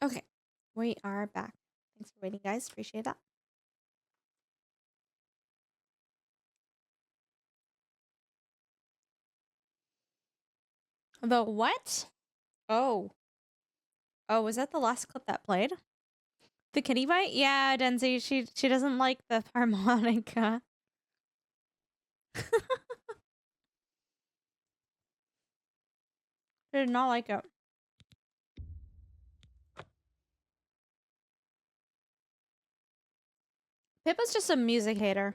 Okay, we are back. Thanks for waiting, guys. Appreciate that. The what? Oh. Oh, was that the last clip that played? The kitty bite? Yeah, Denzi, she doesn't like the harmonica. She did not like it. Pippa's just a music hater.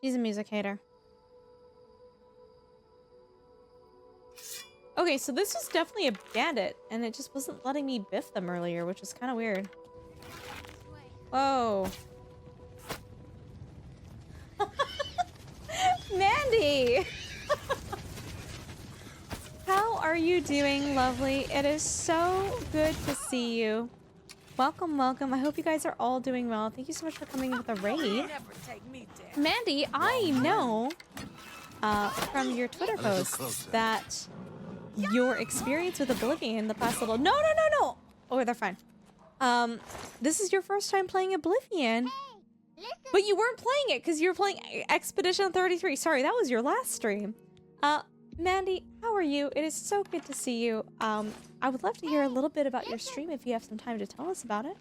She's a music hater. Okay, so this was definitely a bandit, and it just wasn't letting me biff them earlier, which was kind of weird. Whoa. Mandy! How are you doing, lovely? It is so good to see you. Welcome, welcome. I hope you guys are all doing well. Thank you so much for coming with a raid. Mandy, I know from your Twitter post that your experience with Oblivion the past little... No! Oh, they're fine. This is your first time playing Oblivion. But you weren't playing it because you were playing Expedition 33. Sorry, that was your last stream. Mandy, how are you? It is so good to see you. I would love to hear a little bit about your stream if you have some time to tell us about it.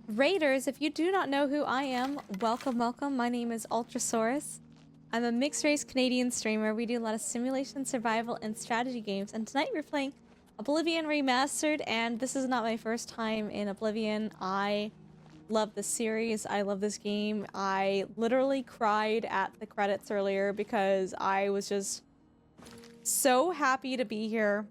Raiders, if you do not know who I am, welcome, welcome. My name is Ultrasaurus. I'm a mixed-race Canadian streamer. We do a lot of simulation, survival, and strategy games. And tonight we're playing Oblivion Remastered, and this is not my first time in Oblivion. I love this series. I love this game. I literally cried at the credits earlier because I was just so happy to be here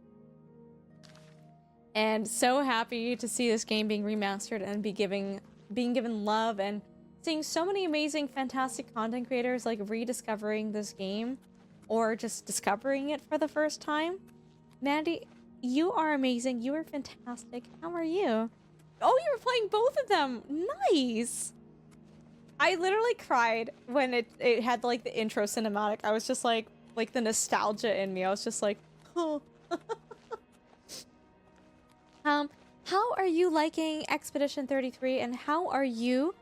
and so happy to see this game being remastered and being given love, and seeing so many amazing, fantastic content creators like rediscovering this game or just discovering it for the first time. Mandy, you are amazing. You are fantastic. How are you? Oh, you were playing both of them. Nice. I literally cried when it had like the intro cinematic. I was just like the nostalgia in me. I was just like, oh. How are you liking Expedition 33, and how are you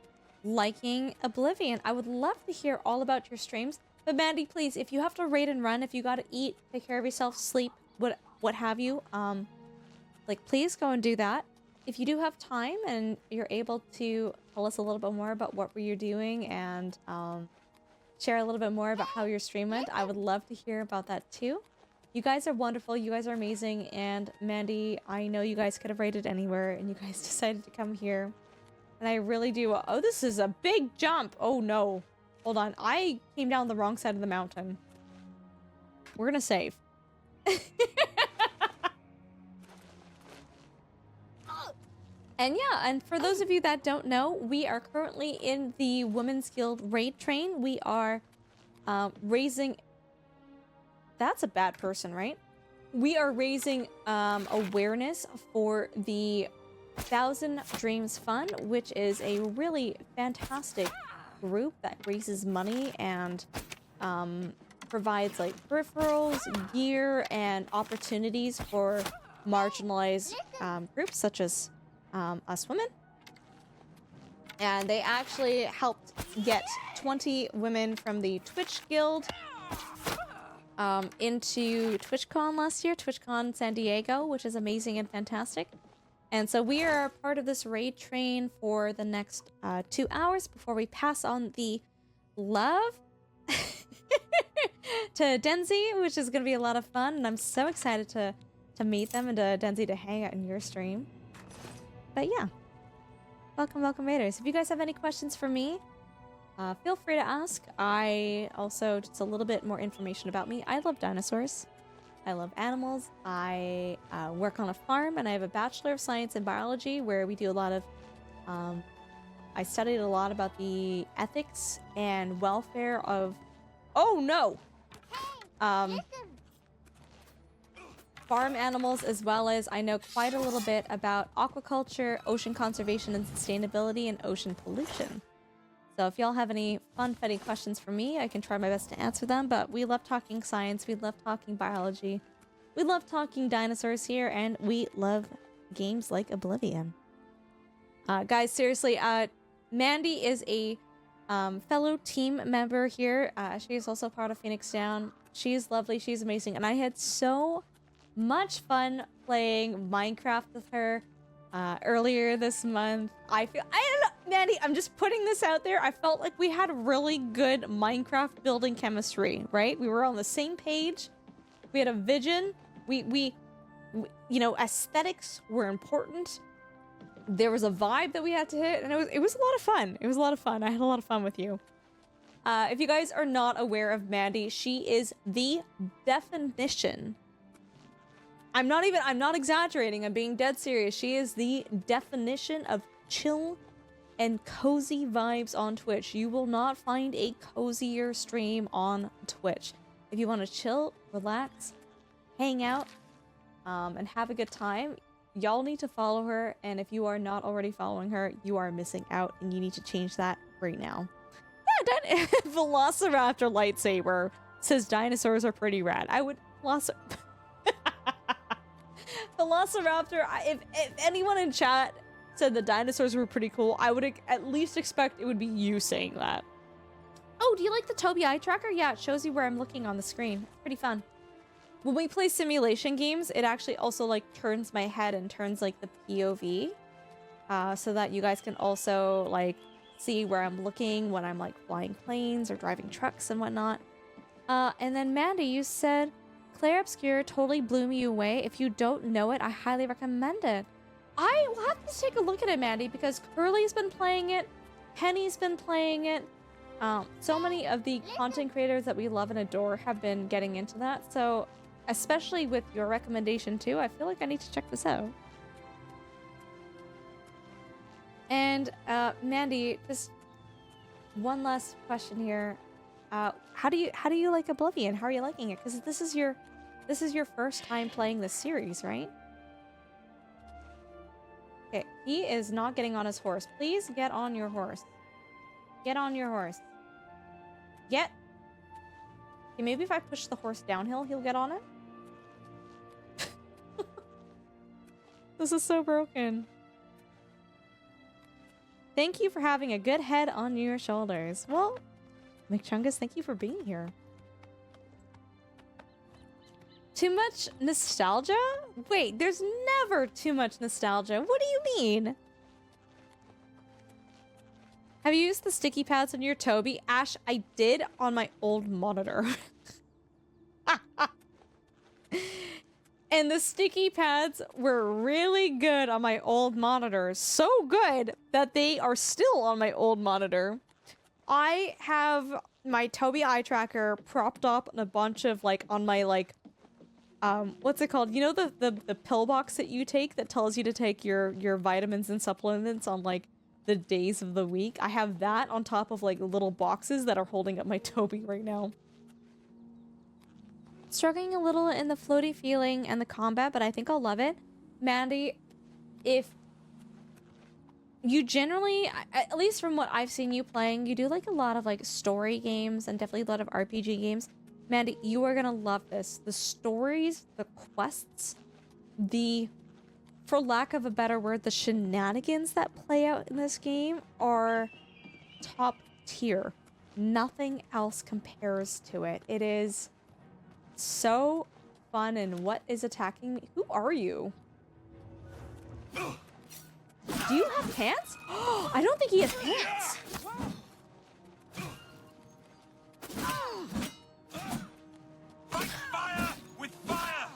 liking Oblivion? I would love to hear all about your streams. But Mandy, please, if you have to raid and run, if you gotta eat, take care of yourself, sleep, what have you, like, please go and do that. If you do have time and you're able to tell us a little bit more about what were you doing and share a little bit more about how your stream went, I would love to hear about that too. You guys are wonderful, you guys are amazing, and Mandy, I know you guys could have raided anywhere and you guys decided to come here. And I really do. Oh, this is a big jump. Oh no. Hold on, I came down the wrong side of the mountain. We're gonna save. And yeah, and for those of you that don't know, we are currently in the Women's Guild raid train. We are raising... That's a bad person, right? We are raising awareness for the 1,000 Dreams Fund, which is a really fantastic group that raises money and provides like peripherals, gear, and opportunities for marginalized groups such as us women. And they actually helped get 20 women from the Twitch Guild into TwitchCon last year, TwitchCon San Diego, which is amazing and fantastic. And so we are part of this raid train for the next 2 hours before we pass on the love to Denzi, which is going to be a lot of fun. And I'm so excited to meet them and to Denzi to hang out in your stream. But yeah, welcome, welcome, Raiders. If you guys have any questions for me, feel free to ask. I also, just a little bit more information about me. I love dinosaurs. I love animals. I work on a farm, and I have a Bachelor of Science in Biology where we do a lot of... I studied a lot about the ethics and welfare of... Oh, no! Farm animals, as well as I know quite a little bit about aquaculture, ocean conservation and sustainability, and ocean pollution. So if y'all have any fun-fetty questions for me, I can try my best to answer them, but we love talking science, we love talking biology, we love talking dinosaurs here, and we love games like Oblivion. Guys, seriously, Mandy is a fellow team member here. She is also part of Phoenix Down. She's lovely. She's amazing. And I had so much fun playing Minecraft with her earlier this month. I don't know, Mandy, I'm just putting this out there. I felt like we had really good Minecraft building chemistry, right? We were on the same page. We had a vision. We you know, aesthetics were important. There was a vibe that we had to hit, and it was a lot of fun. It was a lot of fun. I had a lot of fun with you. If you guys are not aware of Mandy, she is the definition. I'm not exaggerating. I'm being dead serious. She is the definition of chill and cozy vibes on Twitch. You will not find a cozier stream on Twitch. If you want to chill, relax, hang out, and have a good time, y'all need to follow her. And if you are not already following her, you are missing out, and you need to change that right now. Yeah, Velociraptor lightsaber says dinosaurs are pretty rad. I would Velociraptor, if anyone in chat said the dinosaurs were pretty cool, I would at least expect it would be you saying that. Oh, do you like the Tobii eye tracker? Yeah, it shows you where I'm looking on the screen. It's pretty fun. When we play simulation games, it actually also like turns my head and turns like the POV, so that you guys can also like see where I'm looking when I'm like flying planes or driving trucks and whatnot. And then Mandy, you said Claire Obscure totally blew me away. If you don't know it, I highly recommend it. I will have to take a look at it, Mandy, because Curly's been playing it, Penny's been playing it. So many of the content creators that we love and adore have been getting into that. So especially with your recommendation too, I feel like I need to check this out. And Mandy, just one last question here. How do you like Oblivion? How are you liking it? Because this is your first time playing this series, right? Okay, he is not getting on his horse. Please get on your horse. Get on your horse. Get. Okay, maybe if I push the horse downhill, he'll get on it. This is so broken. Thank you for having a good head on your shoulders. Well, McChungus, thank you for being here. Too much nostalgia? Wait, there's never too much nostalgia. What do you mean? Have you used the sticky pads on your Tobii? Ash, I did on my old monitor. And the sticky pads were really good on my old monitor. So good that they are still on my old monitor. I have my Tobii eye tracker propped up on a bunch of like on my like what's it called? You know the pill box that you take that tells you to take your vitamins and supplements on like the days of the week? I have that on top of like little boxes that are holding up my Tobii right now. Struggling a little in the floaty feeling and the combat, but I think I'll love it. Mandy, if you generally, at least from what I've seen you playing, you do like a lot of like story games and definitely a lot of RPG games. Mandy, you are gonna love this. The stories, the quests, for lack of a better word, the shenanigans that play out in this game are top tier. Nothing else compares to it. It is so fun. And what is attacking me? Who are you? Do you have pants? I don't think he has pants. Fire with fire.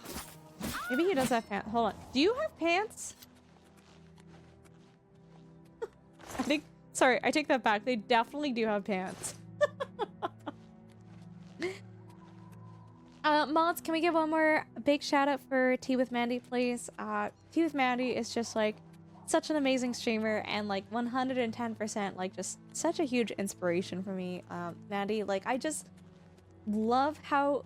Maybe he does have pants. Hold on. Do you have pants? I think... Sorry, I take that back. They definitely do have pants. Mods, can we give one more big shout out for Tea with Mandy, please? Tea with Mandy is just like such an amazing streamer and like 110% like just such a huge inspiration for me. Mandy, like I just love how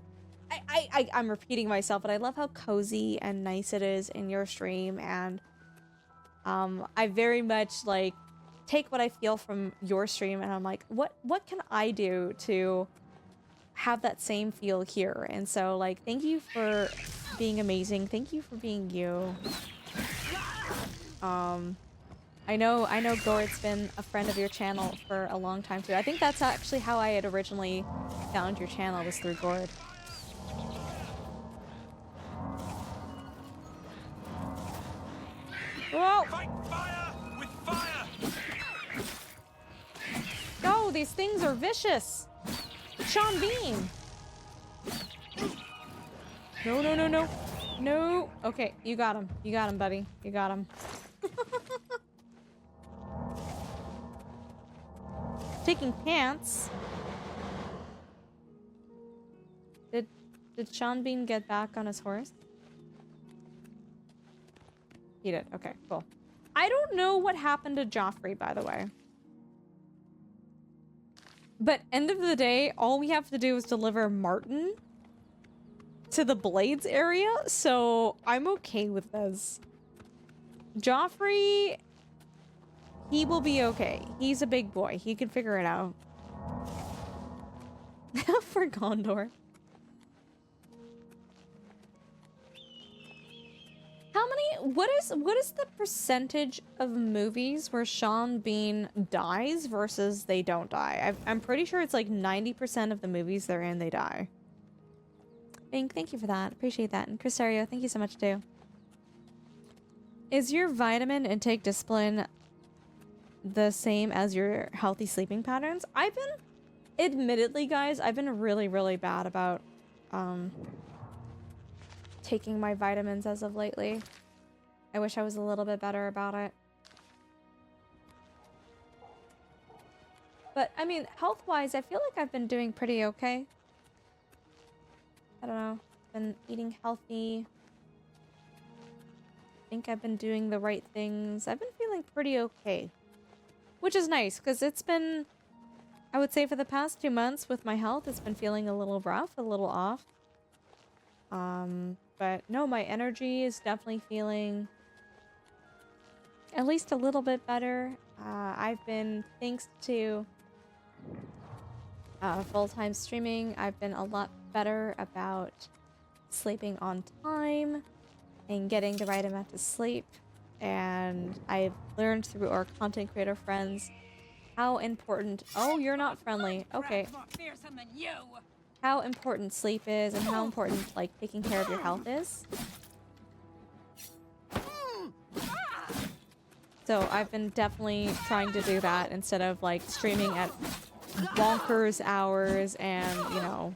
I'm repeating myself, but I love how cozy and nice it is in your stream, and I very much like take what I feel from your stream and I'm like, what can I do to have that same feel here? And so like thank you for being amazing. Thank you for being you. I know Gord's been a friend of your channel for a long time too. I think that's actually how I had originally found your channel, was through Gord. Whoa! Fight fire with fire! Go! These things are vicious! Sean Bean! No, no, no, no. No! Okay, you got him. You got him, buddy. You got him. Taking pants. Did Sean Bean get back on his horse? He did. Okay, cool. I don't know what happened to Joffrey, by the way. But end of the day, all we have to do is deliver Martin to the Blades area, so I'm okay with this. Joffrey, he will be okay. He's a big boy. He can figure it out. For Gondor. How many, what is the percentage of movies where Sean Bean dies versus they don't die? I'm pretty sure it's like 90% of the movies they're in, they die. Bink, thank you for that. Appreciate that. And Crisario, thank you so much too. Is your vitamin intake discipline the same as your healthy sleeping patterns? I've been, admittedly guys, I've been really, really bad about taking my vitamins as of lately. I wish I was a little bit better about it. But, I mean, health-wise, I feel like I've been doing pretty okay. I don't know. Been eating healthy. I think I've been doing the right things. I've been feeling pretty okay. Which is nice, because it's been, I would say for the past 2 months with my health, it's been feeling a little rough, a little off. But no, my energy is definitely feeling at least a little bit better. I've been, thanks to full-time streaming, I've been a lot better about sleeping on time and getting the right amount of sleep. And I've learned through our content creator friends how important, oh, you're not friendly. Okay. How important sleep is and how important, like, taking care of your health is. So I've been definitely trying to do that instead of, like, streaming at bonkers hours and, you know,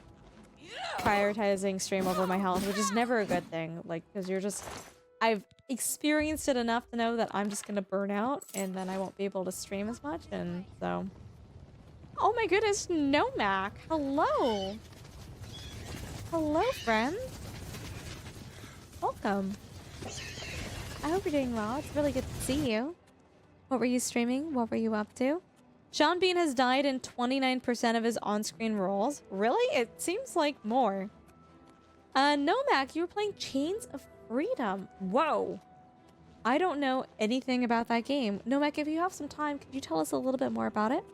prioritizing stream over my health, which is never a good thing. Like, because you're just, I've experienced it enough to know that I'm just gonna burn out and then I won't be able to stream as much, and so. Oh my goodness, Nomac, hello. Hello, friend. Welcome. I hope you're doing well. It's really good to see you. What were you streaming? What were you up to? Sean Bean has died in 29% of his on-screen roles. Really? It seems like more. Nomac, you were playing Chains of Freedom. Whoa. I don't know anything about that game. Nomac, if you have some time, could you tell us a little bit more about it?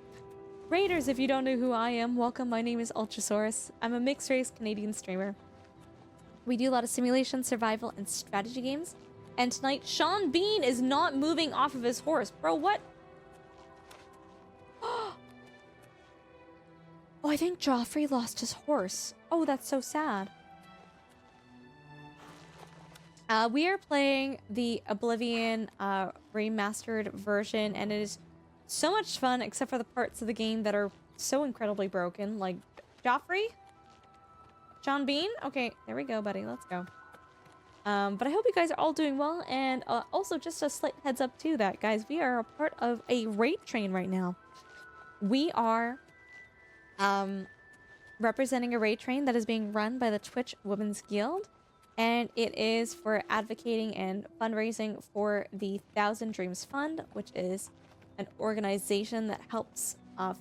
Raiders, if you don't know who I am, welcome. My name is Ultrasaurus. I'm a mixed-race Canadian streamer. We do a lot of simulation, survival, and strategy games. And tonight, Sean Bean is not moving off of his horse. Bro, what? Oh, I think Joffrey lost his horse. Oh, that's so sad. We are playing the Oblivion Remastered version, and it is so much fun, except for the parts of the game that are so incredibly broken. Like, Joffrey? Sean Bean? Okay, there we go, buddy. Let's go. But I hope you guys are all doing well, and also just a slight heads up too that, guys, we are a part of a raid train right now. We are representing a raid train that is being run by the Twitch Women's Guild, and it is for advocating and fundraising for the Thousand Dreams Fund, which is an organization that helps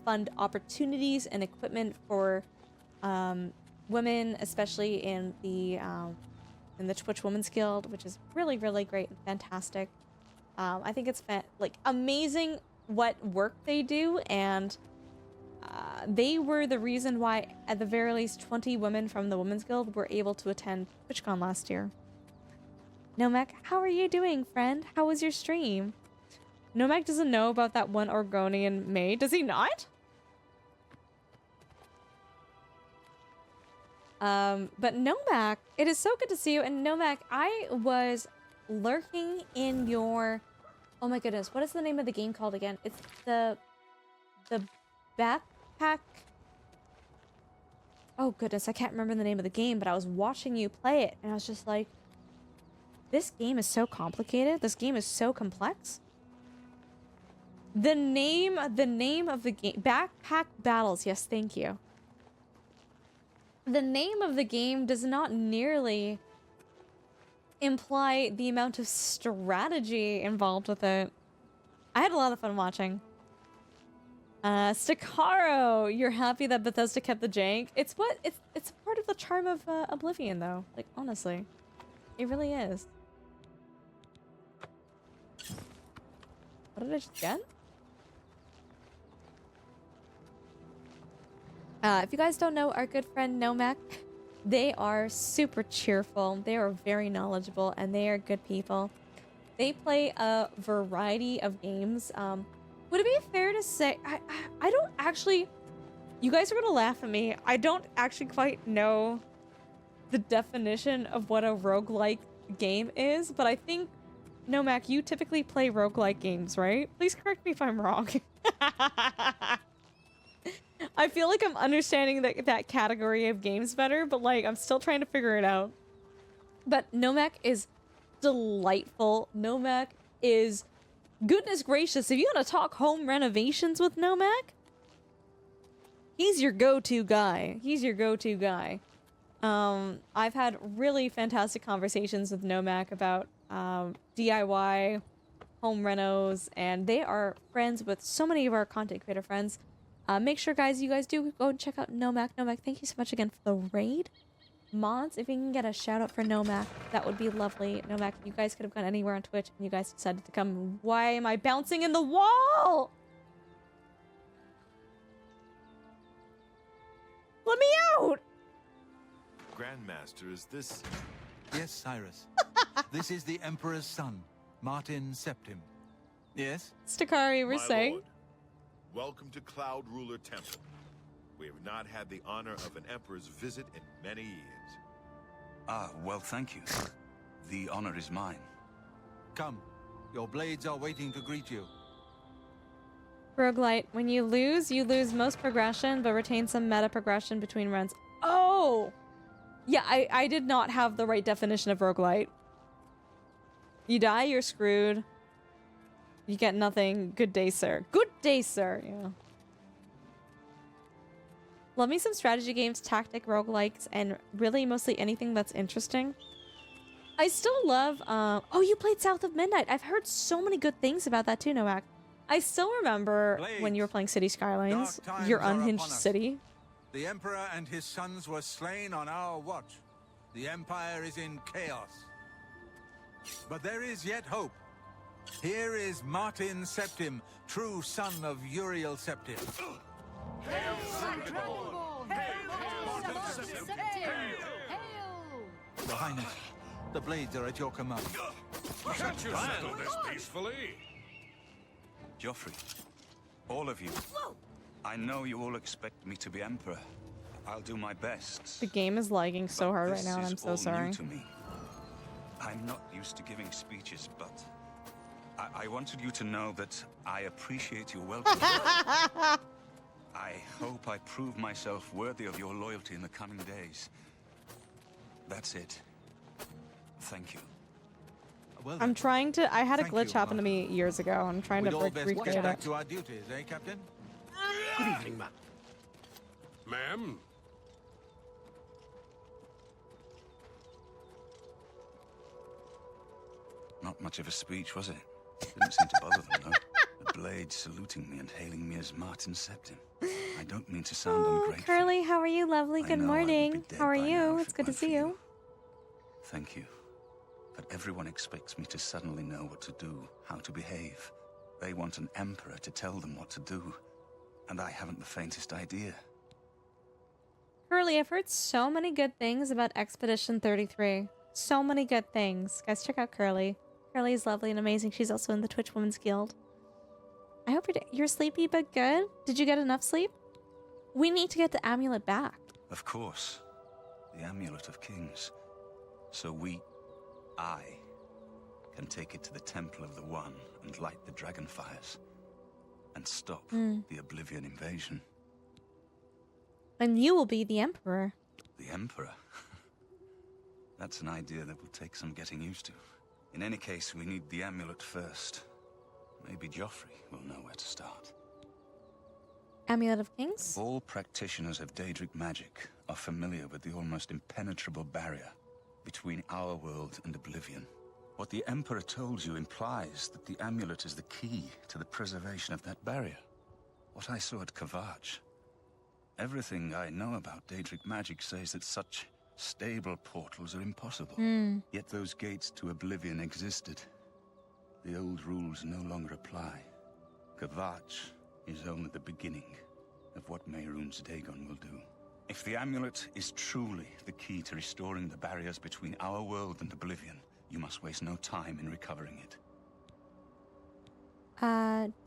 fund opportunities and equipment for women, especially in the Twitch Women's Guild, which is really, really great and fantastic. I think it's like amazing what work they do, and they were the reason why, at the very least, 20 women from the Women's Guild were able to attend TwitchCon last year. Nomek, how are you doing, friend? How was your stream? Nomek doesn't know about that one Orgonian maid. Does he not? But Nomek, it is so good to see you. And Nomek, I was lurking in your... Oh my goodness, what is the name of the game called again? It's the backpack... Oh goodness, I can't remember the name of the game, but I was watching you play it, and I was just like, this game is so complicated. This game is so complex. The name of the game, Backpack Battles. Yes, thank you. The name of the game does not nearly imply the amount of strategy involved with it. I had a lot of fun watching. Stakaro, you're happy that Bethesda kept the jank. It's part of the charm of Oblivion, though. Like, honestly, it really is. What did I just get? If you guys don't know our good friend Nomek, they are super cheerful. They are very knowledgeable, and they are good people. They play a variety of games. Would it be fair to say I don't actually... You guys are gonna laugh at me. I don't actually quite know the definition of what a roguelike game is, but I think, Nomek, you typically play roguelike games, right? Please correct me if I'm wrong. I feel like I'm understanding that category of games better, but like I'm still trying to figure it out. But Nomek is delightful. Nomek is, goodness gracious, if you want to talk home renovations with Nomek, he's your go-to guy. He's your go-to guy. I've had really fantastic conversations with Nomek about DIY, home renos, and they are friends with so many of our content creator friends. Make sure, guys, you guys do go and check out Nomek. Nomek, thank you so much again for the raid. Mods, if you can get a shout out for Nomek, that would be lovely. Nomek, you guys could have gone anywhere on Twitch, and you guys decided to come. Why am I bouncing in the wall? Let me out! Grandmaster, is this... Yes, Cyrus. This is the Emperor's son, Martin Septim. Yes? Stakari, we're My saying. lord, welcome to Cloud Ruler Temple. We have not had the honor of an emperor's visit in many years. Ah, well, thank you. The honor is mine. Come. Your blades are waiting to greet you. Roguelite, when you lose most progression, but retain some meta progression between runs. Oh! Yeah, I did not have the right definition of roguelite. You die, you're screwed. You get nothing. Good day, sir. Good day, sir. Yeah. Love me some strategy games, tactic, roguelikes, and really mostly anything that's interesting. I still love, oh, you played South of Midnight. I've heard so many good things about that too, Noak. I still remember when you were playing City Skylines, your unhinged city. The Emperor and his sons were slain on our watch. The Empire is in chaos. But there is yet hope. Here is Martin Septim, true son of Uriel Septim. Your Highness, the blades are at your command. Can't you settle this peacefully? Joffrey, all of you, I know you all expect me to be Emperor. I'll do my best. The game is lagging so hard right now, and I'm so sorry. New to me. I'm not used to giving speeches, but I wanted you to know that I appreciate your welcome. I hope I prove myself worthy of your loyalty in the coming days. That's it. Thank you. Well, I'm trying to. I had a Thank glitch you, happen to me years ago. I'm trying we'd to all best recreate get back it. to our duties, eh, Captain? Good evening, ma'am. Ma'am? Not much of a speech, was it? Didn't seem to bother them, though. The blade saluting me and hailing me as Martin Septim. I don't mean to sound Oh, ungrateful. Curly, how are you, lovely? I Good know I would be morning. dead How are by now you? if It's it good to weren't for see you. Thank you. But everyone expects me to suddenly know what to do, how to behave. They want an emperor to tell them what to do. And I haven't the faintest idea. Curly, I've heard so many good things about Expedition 33. So many good things. Guys, check out Curly. Curly is lovely and amazing. She's also in the Twitch Women's Guild. I hope you're sleepy but good. Did you get enough sleep? We need to get the amulet back. Of course. The Amulet of Kings. So I, can take it to the Temple of the One and light the dragon fires. And stop the Oblivion invasion. And you will be the Emperor. The Emperor? That's an idea that will take some getting used to. In any case, we need the amulet first. Maybe Joffrey will know where to start. Amulet of Kings? All practitioners of Daedric magic are familiar with the almost impenetrable barrier between our world and Oblivion. What the Emperor told you implies that the amulet is the key to the preservation of that barrier. What I saw at Kvatch. Everything I know about Daedric magic says that such stable portals are impossible. Yet those gates to Oblivion existed. The old rules no longer apply. Kvatch is only the beginning of what Mehrunes Dagon will do. If the amulet is truly the key to restoring the barriers between our world and Oblivion, you must waste no time in recovering it.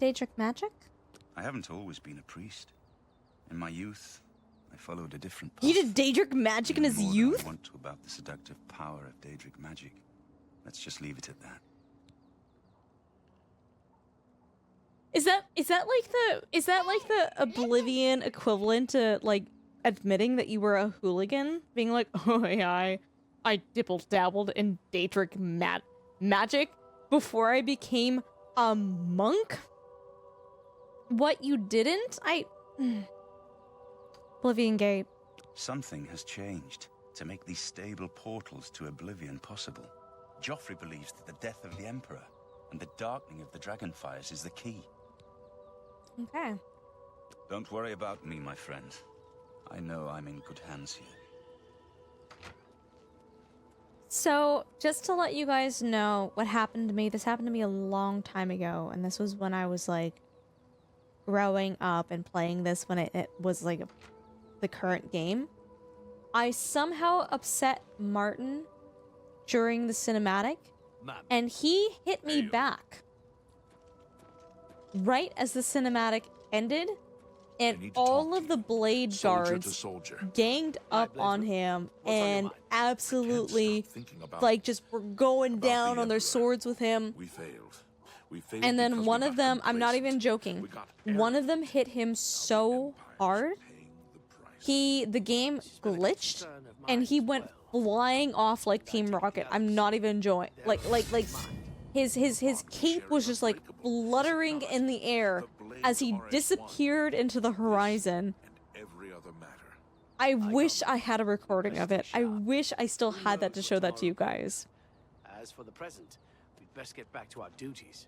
Daedric magic? I haven't always been a priest. In my youth, I followed a different path. He did Daedric magic in his More than youth? I want to about the seductive power of Daedric magic. Let's just leave it at that. Is that like the Oblivion equivalent to like admitting that you were a hooligan? Being like, oh yeah, I dibble-dabbled in Daedric magic before I became a monk? What, you didn't? Oblivion Gate. Something has changed to make these stable portals to Oblivion possible. Joffrey believes that the death of the Emperor and the darkening of the Dragonfires is the key. Okay. Don't worry about me, my friend. I know I'm in good hands here. So, just to let you guys know what happened to me, this happened to me a long time ago, and this was when I was like growing up and playing this when it was like the current game. I somehow upset Martin during the cinematic, and he hit me back right as the cinematic ended, and all of the blade guards ganged up on him and absolutely like just were going down on their swords with him. And then one of them, I'm not even joking, one of them hit him so hard, the game glitched and he went flying off like Team Rocket. I'm not even enjoying, like his cape was just like fluttering in the air as he disappeared into the horizon. I wish I had a recording of it. I wish I still had that to show that to you guys. As for the present, we'd best get back to our duties.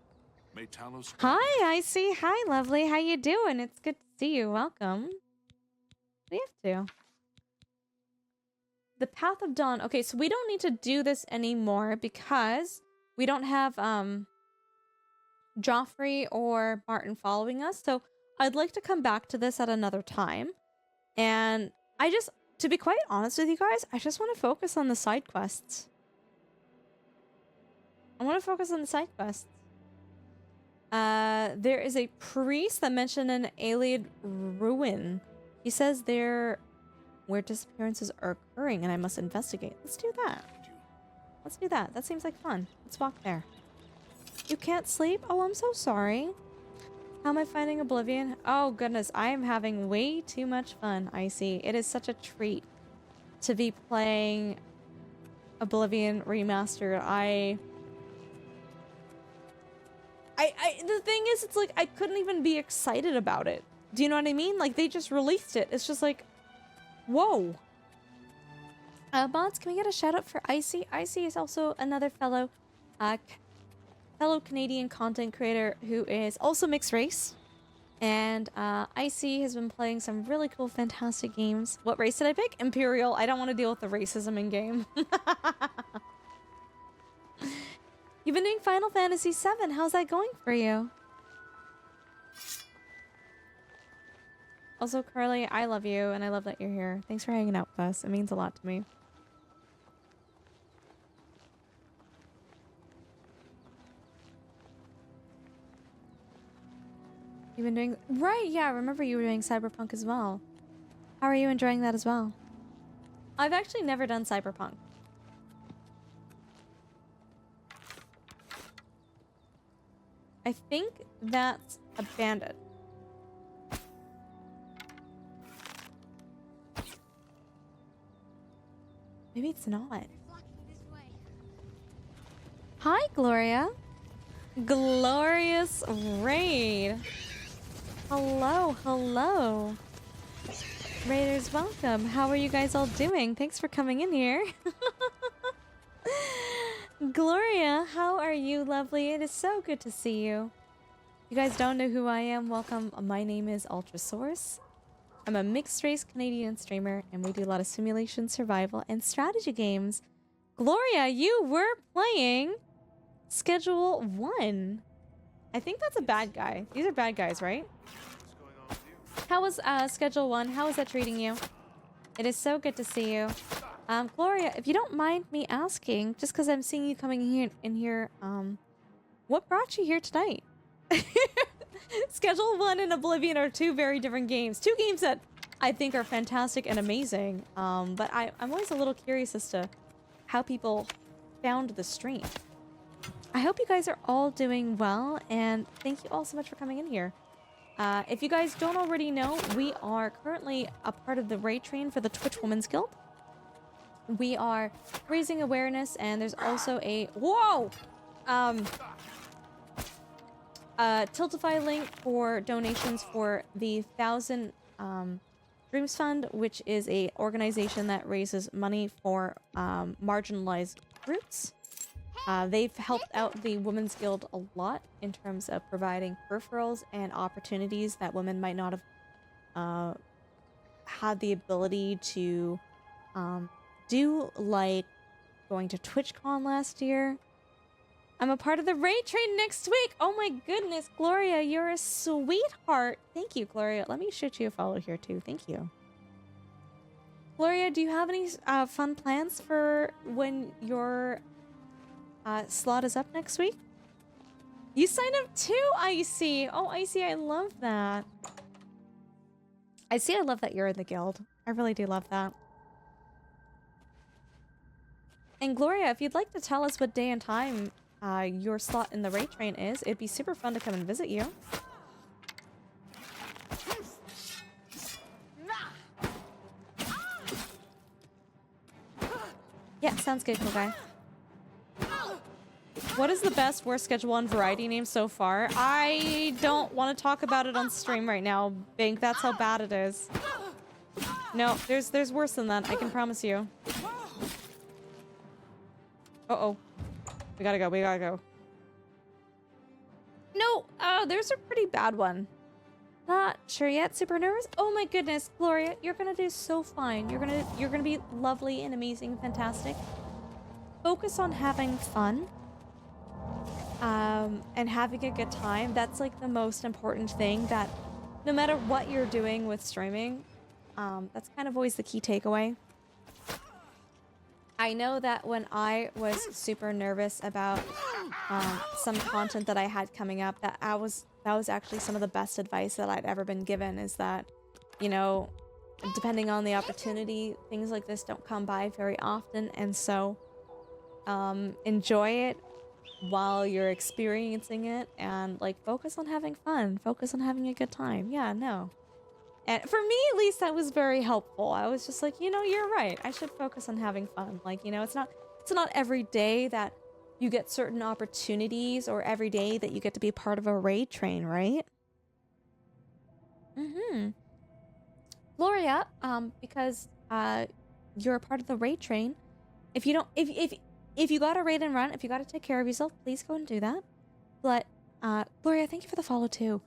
Hi, Icy. Hi, lovely. How you doing? It's good to see you. Welcome. We have to. The Path of Dawn. Okay, so we don't need to do this anymore because we don't have Joffrey or Martin following us. So I'd like to come back to this at another time. And to be quite honest with you guys, I just want to focus on the side quests. I want to focus on the side quests. There is a priest that mentioned an alien ruin. He says where disappearances are occurring and I must investigate. Let's do that. Let's do that. That seems like fun. Let's walk there. You can't sleep? Oh, I'm so sorry. How am I finding Oblivion? Oh, goodness. I am having way too much fun, Icy. It is such a treat to be playing Oblivion Remastered. The thing is, it's like, I couldn't even be excited about it. Do you know what I mean? Like, they just released it. It's just like, whoa. Mods, can we get a shout out for Icy? Icy is also another fellow Canadian content creator who is also mixed race. And Icy has been playing some really cool, fantastic games. What race did I pick? Imperial. I don't want to deal with the racism in game. You've been doing Final Fantasy VII. How's that going for you? Also, Carly, I love you, and I love that you're here. Thanks for hanging out with us. It means a lot to me. You've been doing... Right, yeah, I remember you were doing Cyberpunk as well. How are you enjoying that as well? I've actually never done Cyberpunk. I think that's a bandit. Maybe it's not. Hi, Gloria. Glorious raid. Hello, hello. Raiders, welcome. How are you guys all doing? Thanks for coming in here. Gloria, how are you, lovely? It is so good to see you. You guys don't know who I am? Welcome. My name is Ultrasource. I'm a mixed-race Canadian streamer, and we do a lot of simulation, survival, and strategy games. Gloria, you were playing Schedule 1. I think that's a bad guy. These are bad guys, right? How was Schedule 1? How is that treating you? It is so good to see you. Gloria, if you don't mind me asking, just because I'm seeing you coming in here, what brought you here tonight? Schedule 1 and Oblivion are two very different games. Two games that I think are fantastic and amazing. But I'm always a little curious as to how people found the stream. I hope you guys are all doing well, and thank you all so much for coming in here. If you guys don't already know, we are currently a part of the raid train for the Twitch Women's Guild. We are raising awareness, and there's also a... Whoa! Tiltify link for donations for the 1,000 Dreams Fund, which is a organization that raises money for marginalized groups. They've helped out the Women's Guild a lot in terms of providing peripherals and opportunities that women might not have had the ability to do, like going to TwitchCon last year. I'm a part of the raid train next week. Oh my goodness, Gloria, you're a sweetheart. Thank you, Gloria. Let me shoot you a follow here too. Thank you. Gloria, do you have any fun plans for when your slot is up next week? You signed up too, Icy. Oh, Icy, I love that. I love that you're in the guild. I really do love that. And Gloria, if you'd like to tell us what day and time your slot in the raid train is, it'd be super fun to come and visit you. Yeah, sounds good, cool guy. What is the best worst Schedule 1 variety name so far? I don't want to talk about it on stream right now, Bink. That's how bad it is. No, there's worse than that, I can promise you. Uh-oh. We gotta go, we gotta go. No! Oh, there's a pretty bad one. Not sure yet. Super nervous? Oh my goodness, Gloria, you're gonna do so fine. You're gonna be lovely and amazing, fantastic. Focus on having fun. And having a good time. That's like the most important thing, that no matter what you're doing with streaming, that's kind of always the key takeaway. I know that when I was super nervous about some content that I had coming up, that was actually some of the best advice that I'd ever been given, is that, you know, depending on the opportunity, things like this don't come by very often, and so enjoy it while you're experiencing it, and like focus on having fun, focus on having a good time. Yeah, no. And for me, at least, that was very helpful. I was just like, you know, you're right. I should focus on having fun. Like, you know, it's not every day that you get certain opportunities, or every day that you get to be part of a raid train, right? Mm-hmm. Gloria, because you're a part of the raid train, if you don't, if you gotta raid and run, if you gotta take care of yourself, please go and do that. But Gloria, thank you for the follow too.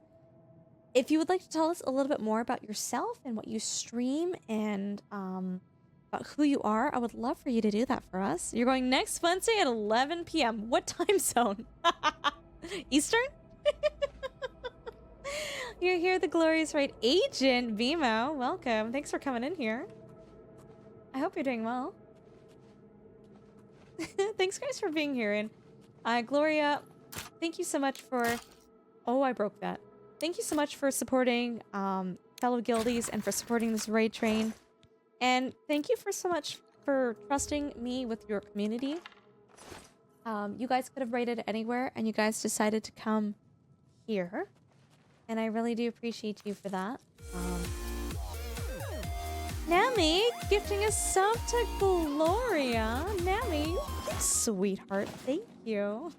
If you would like to tell us a little bit more about yourself and what you stream, and about who you are, I would love for you to do that for us. You're going next Wednesday at 11 p.m. What time zone? Eastern? You're here, the glorious raid agent, Vimo. Welcome. Thanks for coming in here. I hope you're doing well. Thanks, guys, for being here. And Gloria, thank you so much for... Oh, I broke that. thank you so much for supporting fellow guildies and for supporting this raid train. And thank you for so much for trusting me with your community. You guys could have raided anywhere, and you guys decided to come here. And I really do appreciate you for that. Nami gifting a sub to Gloria. Nami, sweetheart, thank you.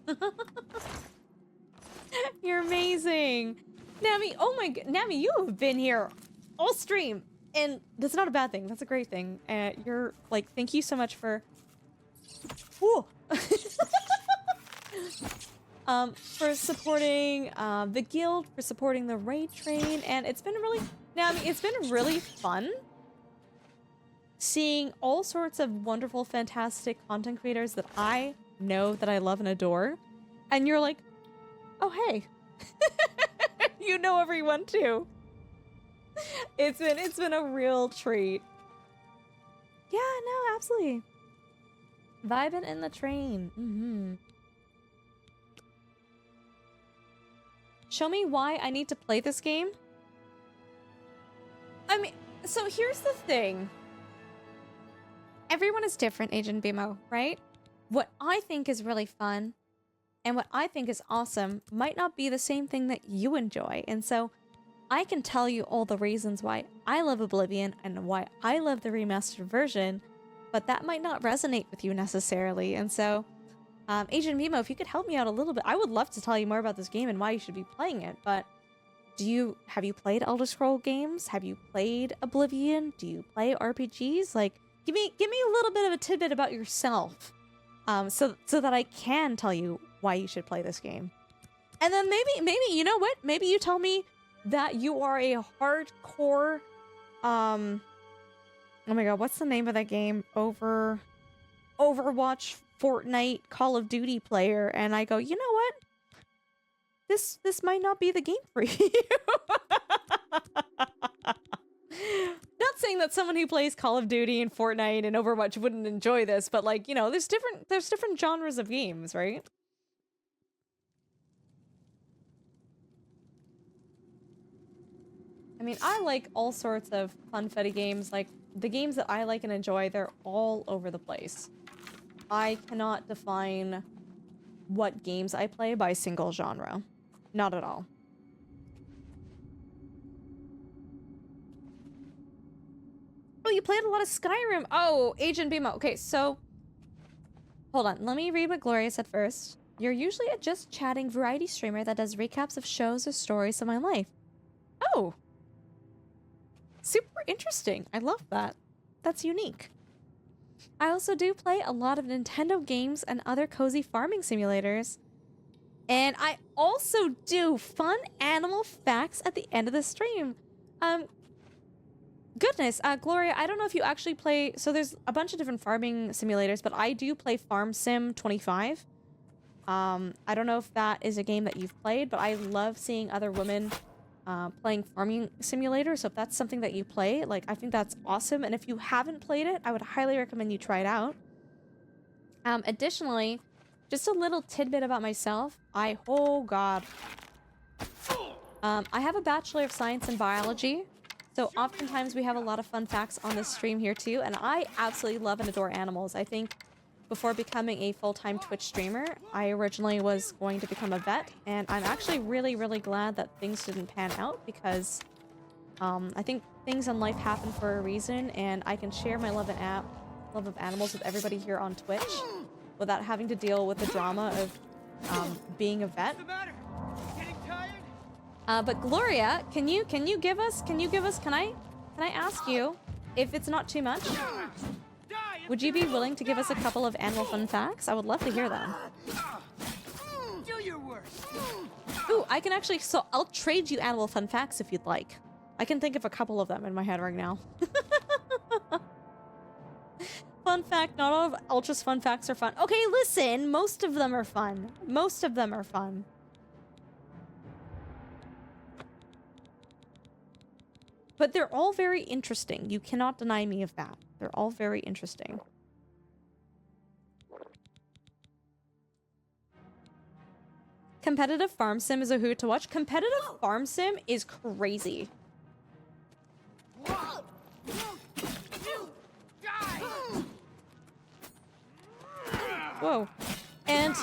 You're amazing. Nami, oh my god, Nami, you have been here all stream. And that's not a bad thing. That's a great thing. You're like, thank you so much for... Ooh. For supporting the guild, for supporting the raid train, and it's been really... Nami, it's been really fun seeing all sorts of wonderful, fantastic content creators that I know, that I love and adore. And you're like, oh, hey. You know everyone too. It's been a real treat. Yeah, no, absolutely. Vibing in the train. Mm-hmm. Show me why I need to play this game. I mean, so here's the thing. Everyone is different, Agent BMO, right? What I think is really fun and what I think is awesome might not be the same thing that you enjoy. And so I can tell you all the reasons why I love Oblivion and why I love the remastered version, but that might not resonate with you necessarily. And so, Agent BMO, if you could help me out a little bit, I would love to tell you more about this game and why you should be playing it, but have you played Elder Scroll games? Have you played Oblivion? Do you play RPGs? Like, give me a little bit of a tidbit about yourself, so that I can tell you why you should play this game. And then maybe you know what? Maybe you tell me that you are a hardcore, oh my god, what's the name of that game? Overwatch, Fortnite, Call of Duty player, and I go, you know what? This might not be the game for you. Not saying that someone who plays Call of Duty and Fortnite and Overwatch wouldn't enjoy this, but like, you know, there's different genres of games, right? I mean, I like all sorts of funfetti games. Like, the games that I like and enjoy, they're all over the place. I cannot define what games I play by single genre. Not at all. Oh, you played a lot of Skyrim. Oh, Agent BMO. Okay, so... Hold on. Let me read what Gloria said first. You're usually a just chatting variety streamer that does recaps of shows or stories of my life. Oh. Super interesting. I love that. That's unique. I also do play a lot of Nintendo games and other cozy farming simulators. And I also do fun animal facts at the end of the stream. Goodness, Gloria, I don't know if you actually play... So there's a bunch of different farming simulators, but I do play Farm Sim 25. I don't know if that is a game that you've played, but I love seeing other women playing farming simulators. So if that's something that you play, like, I think that's awesome. And if you haven't played it, I would highly recommend you try it out. Additionally, just a little tidbit about myself. Oh god. I have a Bachelor of Science in Biology. So oftentimes we have a lot of fun facts on this stream here too, and I absolutely love and adore animals. I think before becoming a full-time Twitch streamer, I originally was going to become a vet, and I'm actually really, really glad that things didn't pan out because I think things in life happen for a reason, and I can share my love of animals with everybody here on Twitch without having to deal with the drama of being a vet. But Gloria, can I ask you, if it's not too much, would you be willing to give us a couple of animal fun facts? I would love to hear them. Do your worst. Ooh, I can actually, so I'll trade you animal fun facts if you'd like. I can think of a couple of them in my head right now. Fun fact, not all of Ultra's fun facts are fun. Okay, listen, most of them are fun. Most of them are fun. But they're all very interesting. You cannot deny me of that. They're all very interesting. Competitive farm sim is a hoot to watch. Competitive farm sim is crazy. Whoa. And,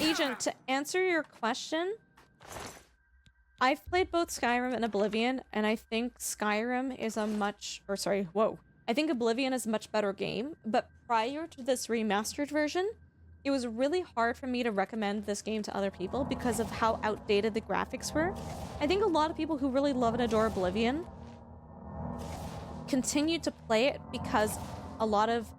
Agent, to answer your question, I've played both Skyrim and Oblivion, and I think Skyrim is a much... Or, sorry, whoa. I think Oblivion is a much better game, but prior to this remastered version, it was really hard for me to recommend this game to other people because of how outdated the graphics were. I think a lot of people who really love and adore Oblivion continue to play it because a lot of,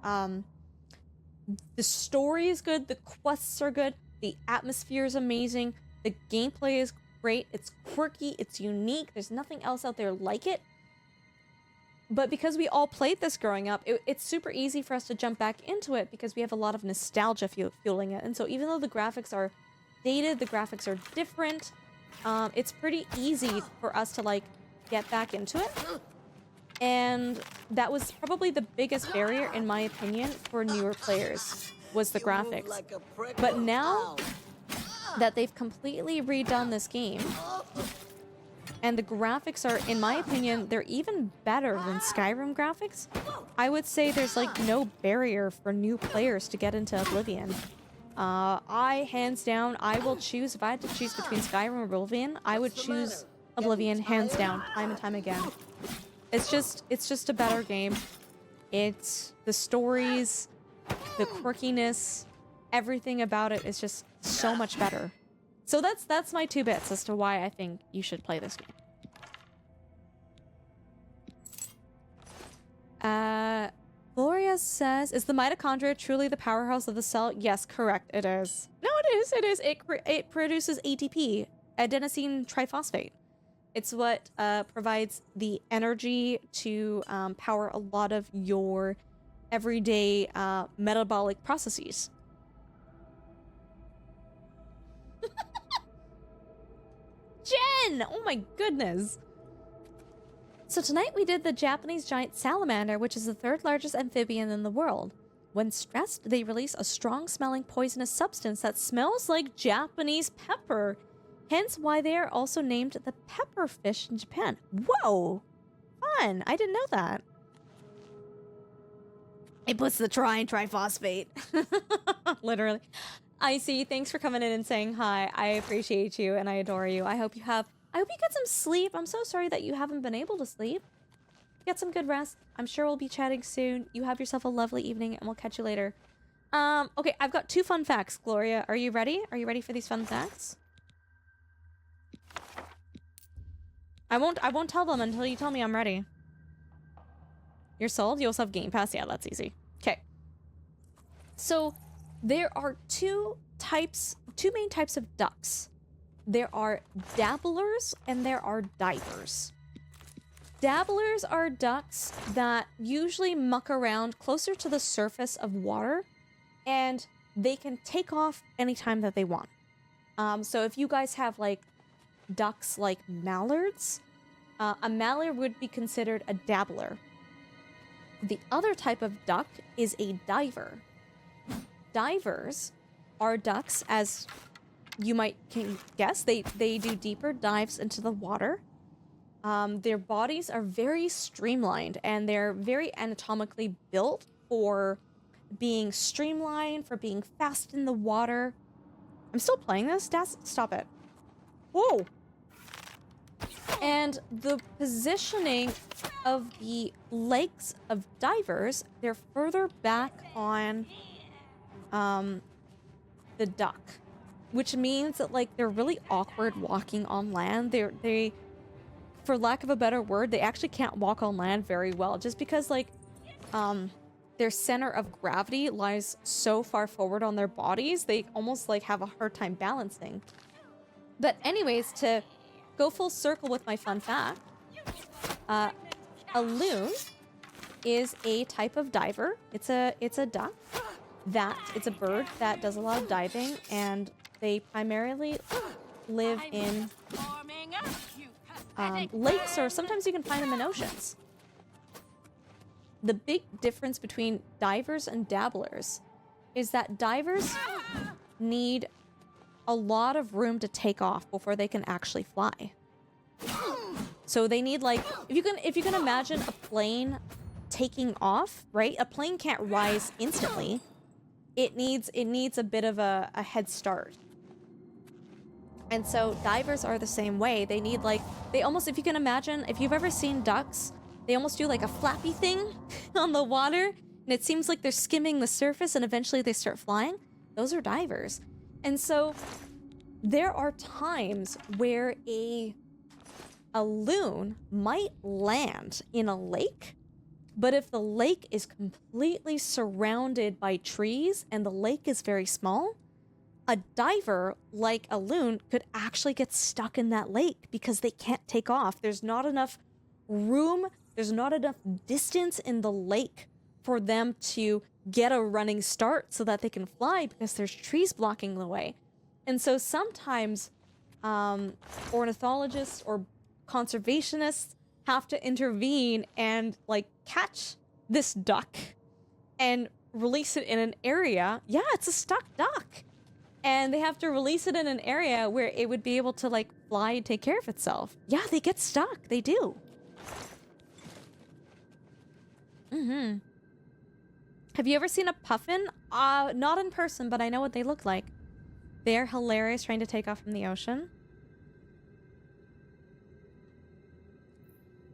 the story is good, the quests are good, the atmosphere is amazing, the gameplay is great, it's quirky, it's unique, there's nothing else out there like it. But because we all played this growing up, it's super easy for us to jump back into it because we have a lot of nostalgia fueling it. And so even though the graphics are dated, the graphics are different, it's pretty easy for us to, like, get back into it. And that was probably the biggest barrier, in my opinion, for newer players, was the graphics. But now that they've completely redone this game, and the graphics are, in my opinion, they're even better than Skyrim graphics, I would say there's, like, no barrier for new players to get into Oblivion. Hands down, I will choose, if I had to choose between Skyrim and Oblivion, I would choose Oblivion, hands down, time and time again. It's just a better game. It's the stories, the quirkiness, everything about it is just so much better. So that's my 2 bits as to why I think you should play this game. Gloria says, is the mitochondria truly the powerhouse of the cell? Yes, correct, it is. No, it is. It produces ATP, adenosine triphosphate. It's what provides the energy to power a lot of your everyday metabolic processes. Jen! Oh my goodness. So tonight we did the Japanese giant salamander, which is the 3rd largest amphibian in the world. When stressed, they release a strong-smelling poisonous substance that smells like Japanese pepper. Hence why they are also named the pepper fish in Japan. Whoa! Fun! I didn't know that. It puts the triphosphate. Literally. Icy, thanks for coming in and saying hi. I appreciate you and I adore you. I hope you get some sleep. I'm so sorry that you haven't been able to sleep. Get some good rest. I'm sure we'll be chatting soon. You have yourself a lovely evening and we'll catch you later. Okay, I've got 2 fun facts. Gloria, are you ready? Are you ready for these fun facts? I won't tell them until you tell me I'm ready. You're sold? You also have Game Pass? Yeah, that's easy. Okay. So, there are two main types of ducks. There are dabblers and there are divers. Dabblers are ducks that usually muck around closer to the surface of water, and they can take off anytime that they want. So if you guys have, like, ducks like mallards, a mallard would be considered a dabbler. The other type of duck is a diver. Divers are ducks, as you might guess, they do deeper dives into the water. Their bodies are very streamlined, and they're very anatomically built for being streamlined, for being fast in the water. I'm still playing this? Stop it. Whoa! And the positioning of the legs of divers, they're further back on the duck, which means that, like, they're really awkward walking on land. They, for lack of a better word, they actually can't walk on land very well, just because, like, their center of gravity lies so far forward on their bodies, they almost, like, have a hard time balancing. But anyways, to go full circle with my fun fact, a loon is a type of diver. It's a duck. It's a bird that does a lot of diving, and they primarily live in lakes, or sometimes you can find them in oceans. The big difference between divers and dabblers is that divers need a lot of room to take off before they can actually fly. So they need, like, if you can imagine a plane taking off, right? A plane can't rise instantly. It needs a bit of a head start. And so divers are the same way. They need, like, they almost, if you can imagine, if you've ever seen ducks, they almost do like a flappy thing on the water, and it seems like they're skimming the surface and eventually they start flying. Those are divers. And so there are times where a loon might land in a lake, but if the lake is completely surrounded by trees and the lake is very small, a diver like a loon could actually get stuck in that lake because they can't take off. There's not enough room, there's not enough distance in the lake for them to get a running start so that they can fly because there's trees blocking the way. And so sometimes ornithologists or conservationists have to intervene and, like, catch this duck and release it in an area. Yeah, it's a stuck duck. And they have to release it in an area where it would be able to, like, fly and take care of itself. Yeah, they get stuck. They do. Mm-hmm. Have you ever seen a puffin? Not in person, but I know what they look like. They're hilarious trying to take off from the ocean.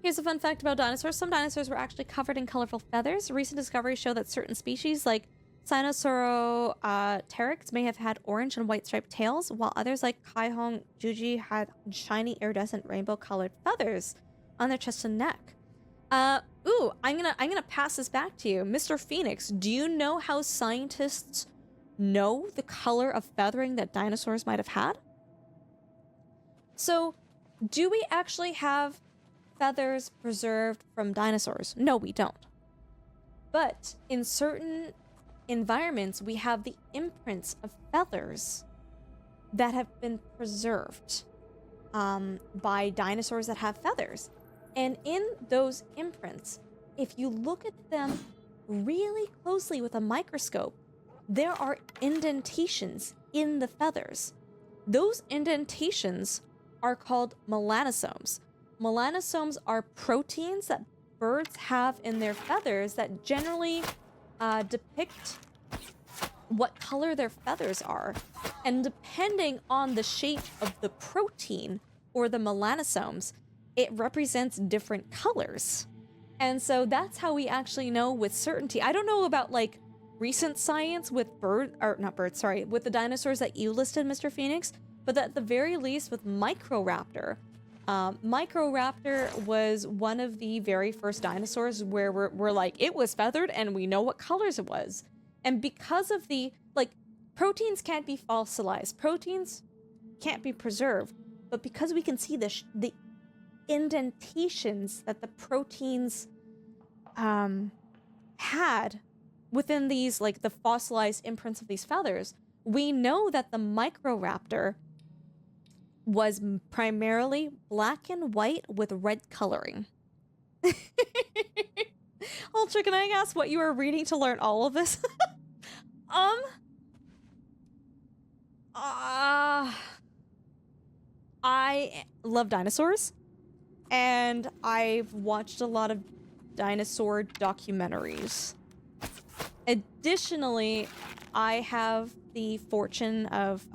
Here's a fun fact about dinosaurs. Some dinosaurs were actually covered in colorful feathers. Recent discoveries show that certain species, like Sinosauropteryx, may have had orange and white striped tails, while others, like Kaihong Juji, had shiny iridescent rainbow-colored feathers on their chest and neck. Ooh, I'm gonna pass this back to you. Mr. Phoenix, do you know how scientists know the color of feathering that dinosaurs might have had? So, do we actually have feathers preserved from dinosaurs? No, we don't. But in certain environments, we have the imprints of feathers that have been preserved by dinosaurs that have feathers. And in those imprints, if you look at them really closely with a microscope, there are indentations in the feathers. Those indentations are called melanosomes. Melanosomes are proteins that birds have in their feathers that generally depict what color their feathers are. And depending on the shape of the protein or the melanosomes, it represents different colors. And so that's how we actually know with certainty. I don't know about, like, recent science with with the dinosaurs that you listed, Mr. Phoenix, but at the very least with Microraptor. Microraptor was one of the very first dinosaurs where we're like, it was feathered and we know what colors it was. And because of the, like, proteins can't be fossilized, proteins can't be preserved, but because we can see the indentations that the proteins had within these, like, the fossilized imprints of these feathers, we know that the Microraptor was primarily black and white with red coloring. Ultra, can I ask what you were reading to learn all of this? I love dinosaurs, and I've watched a lot of dinosaur documentaries. Additionally, I have the fortune of,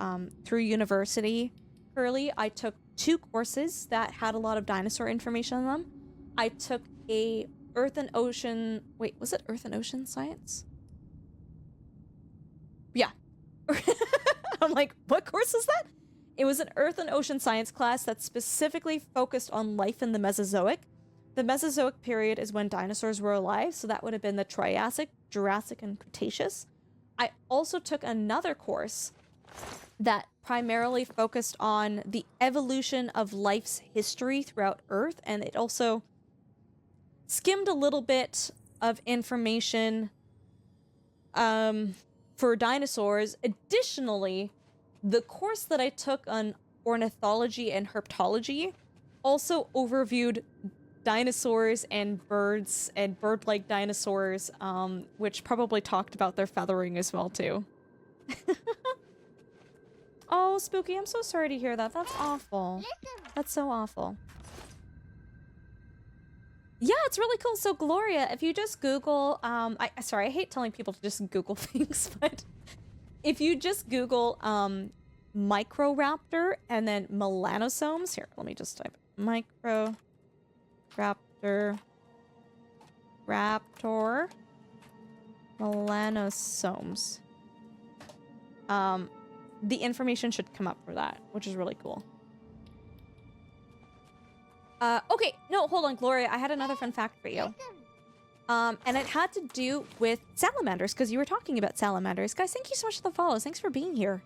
through university, Curly, I took 2 courses that had a lot of dinosaur information on them. I took a Earth and Ocean... Wait, was it Earth and Ocean Science? Yeah. I'm like, what course is that? It was an Earth and Ocean Science class that specifically focused on life in the Mesozoic. The Mesozoic period is when dinosaurs were alive, so that would have been the Triassic, Jurassic, and Cretaceous. I also took another course that primarily focused on the evolution of life's history throughout Earth, and it also skimmed a little bit of information for dinosaurs. Additionally, the course that I took on ornithology and herpetology also overviewed dinosaurs and birds and bird-like dinosaurs, which probably talked about their feathering as well too. Oh, Spooky, I'm so sorry to hear that. That's awful. That's so awful. Yeah, it's really cool. So Gloria, if you just Google, sorry, I hate telling people to just Google things, but if you just Google Microraptor and then melanosomes, here, let me just type Microraptor, melanosomes. The information should come up for that, which is really cool. Okay, no, hold on, Gloria. I had another fun fact for you. And it had to do with salamanders, because you were talking about salamanders. Guys, thank you so much for the follows. Thanks for being here.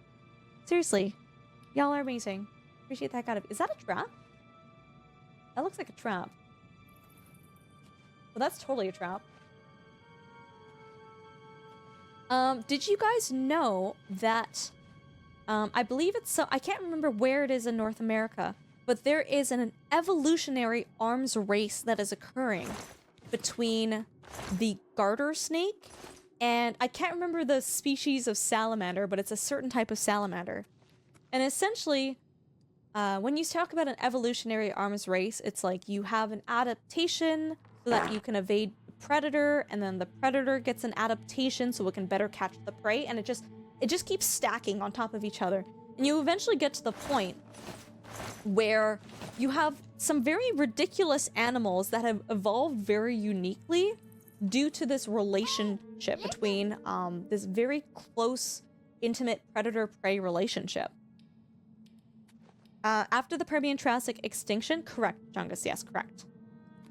Seriously. Y'all are amazing. Appreciate that. Is that a trap? That looks like a trap. Well, that's totally a trap. Did you guys know that, I believe it's so, I can't remember where it is in North America, but there is an evolutionary arms race that is occurring between the garter snake and I can't remember the species of salamander, but it's a certain type of salamander. And essentially, when you talk about an evolutionary arms race, it's like you have an adaptation so that you can evade the predator, and then the predator gets an adaptation so it can better catch the prey, and it just keeps stacking on top of each other. And you eventually get to the point where you have some very ridiculous animals that have evolved very uniquely due to this relationship between this very close, intimate predator-prey relationship. After the Permian-Triassic extinction, correct, Jungus, yes, correct.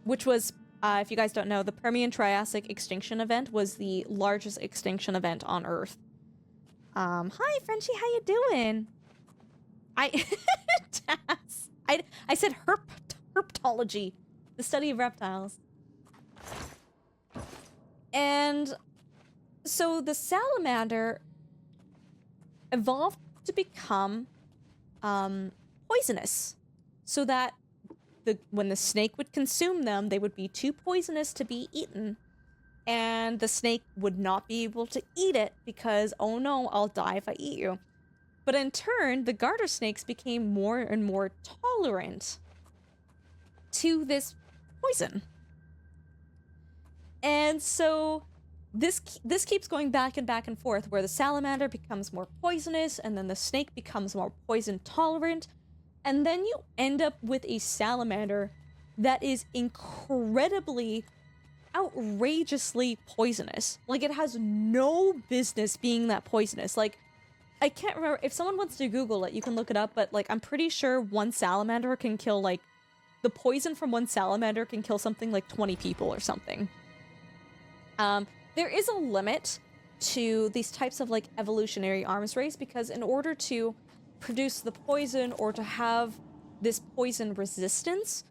Which was, if you guys don't know, the Permian-Triassic extinction event was the largest extinction event on Earth. Hi, Frenchie, how you doing? I said herpetology, the study of reptiles. And so the salamander evolved to become poisonous, so that when the snake would consume them, they would be too poisonous to be eaten, and the snake would not be able to eat it because, oh no, I'll die if I eat you. But in turn, the garter snakes became more and more tolerant to this poison. And so this keeps going back and forth, where the salamander becomes more poisonous, and then the snake becomes more poison tolerant, and then you end up with a salamander that is incredibly, outrageously poisonous. Like, it has no business being that poisonous. Like, I can't remember, if someone wants to Google it, you can look it up, but like, I'm pretty sure one salamander can kill, like, the poison from one salamander can kill something like 20 people or something. There is a limit to these types of, like, evolutionary arms race, because in order to produce the poison or to have this poison resistance,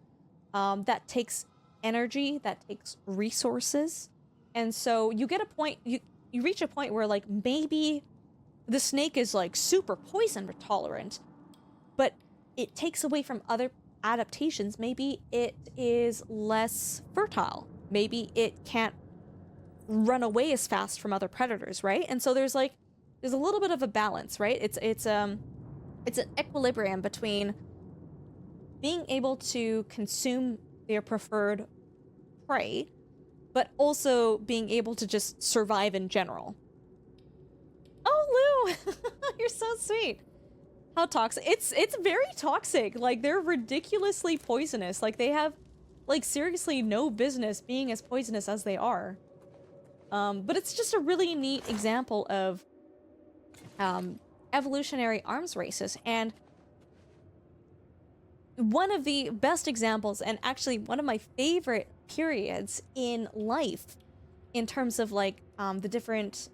that takes energy, that takes resources. And so you get a point, you reach a point where, like, maybe the snake is, like, super poison tolerant, but it takes away from other adaptations. Maybe it is less fertile. Maybe it can't run away as fast from other predators, right? And so there's a little bit of a balance, right? It's an equilibrium between being able to consume their preferred prey, but also being able to just survive in general. Oh, Lou! You're so sweet. How toxic. It's very toxic. Like, they're ridiculously poisonous. Like, they have, like, seriously no business being as poisonous as they are. But it's just a really neat example of evolutionary arms races. And one of the best examples, and actually one of my favorite periods in life, in terms of, like, the different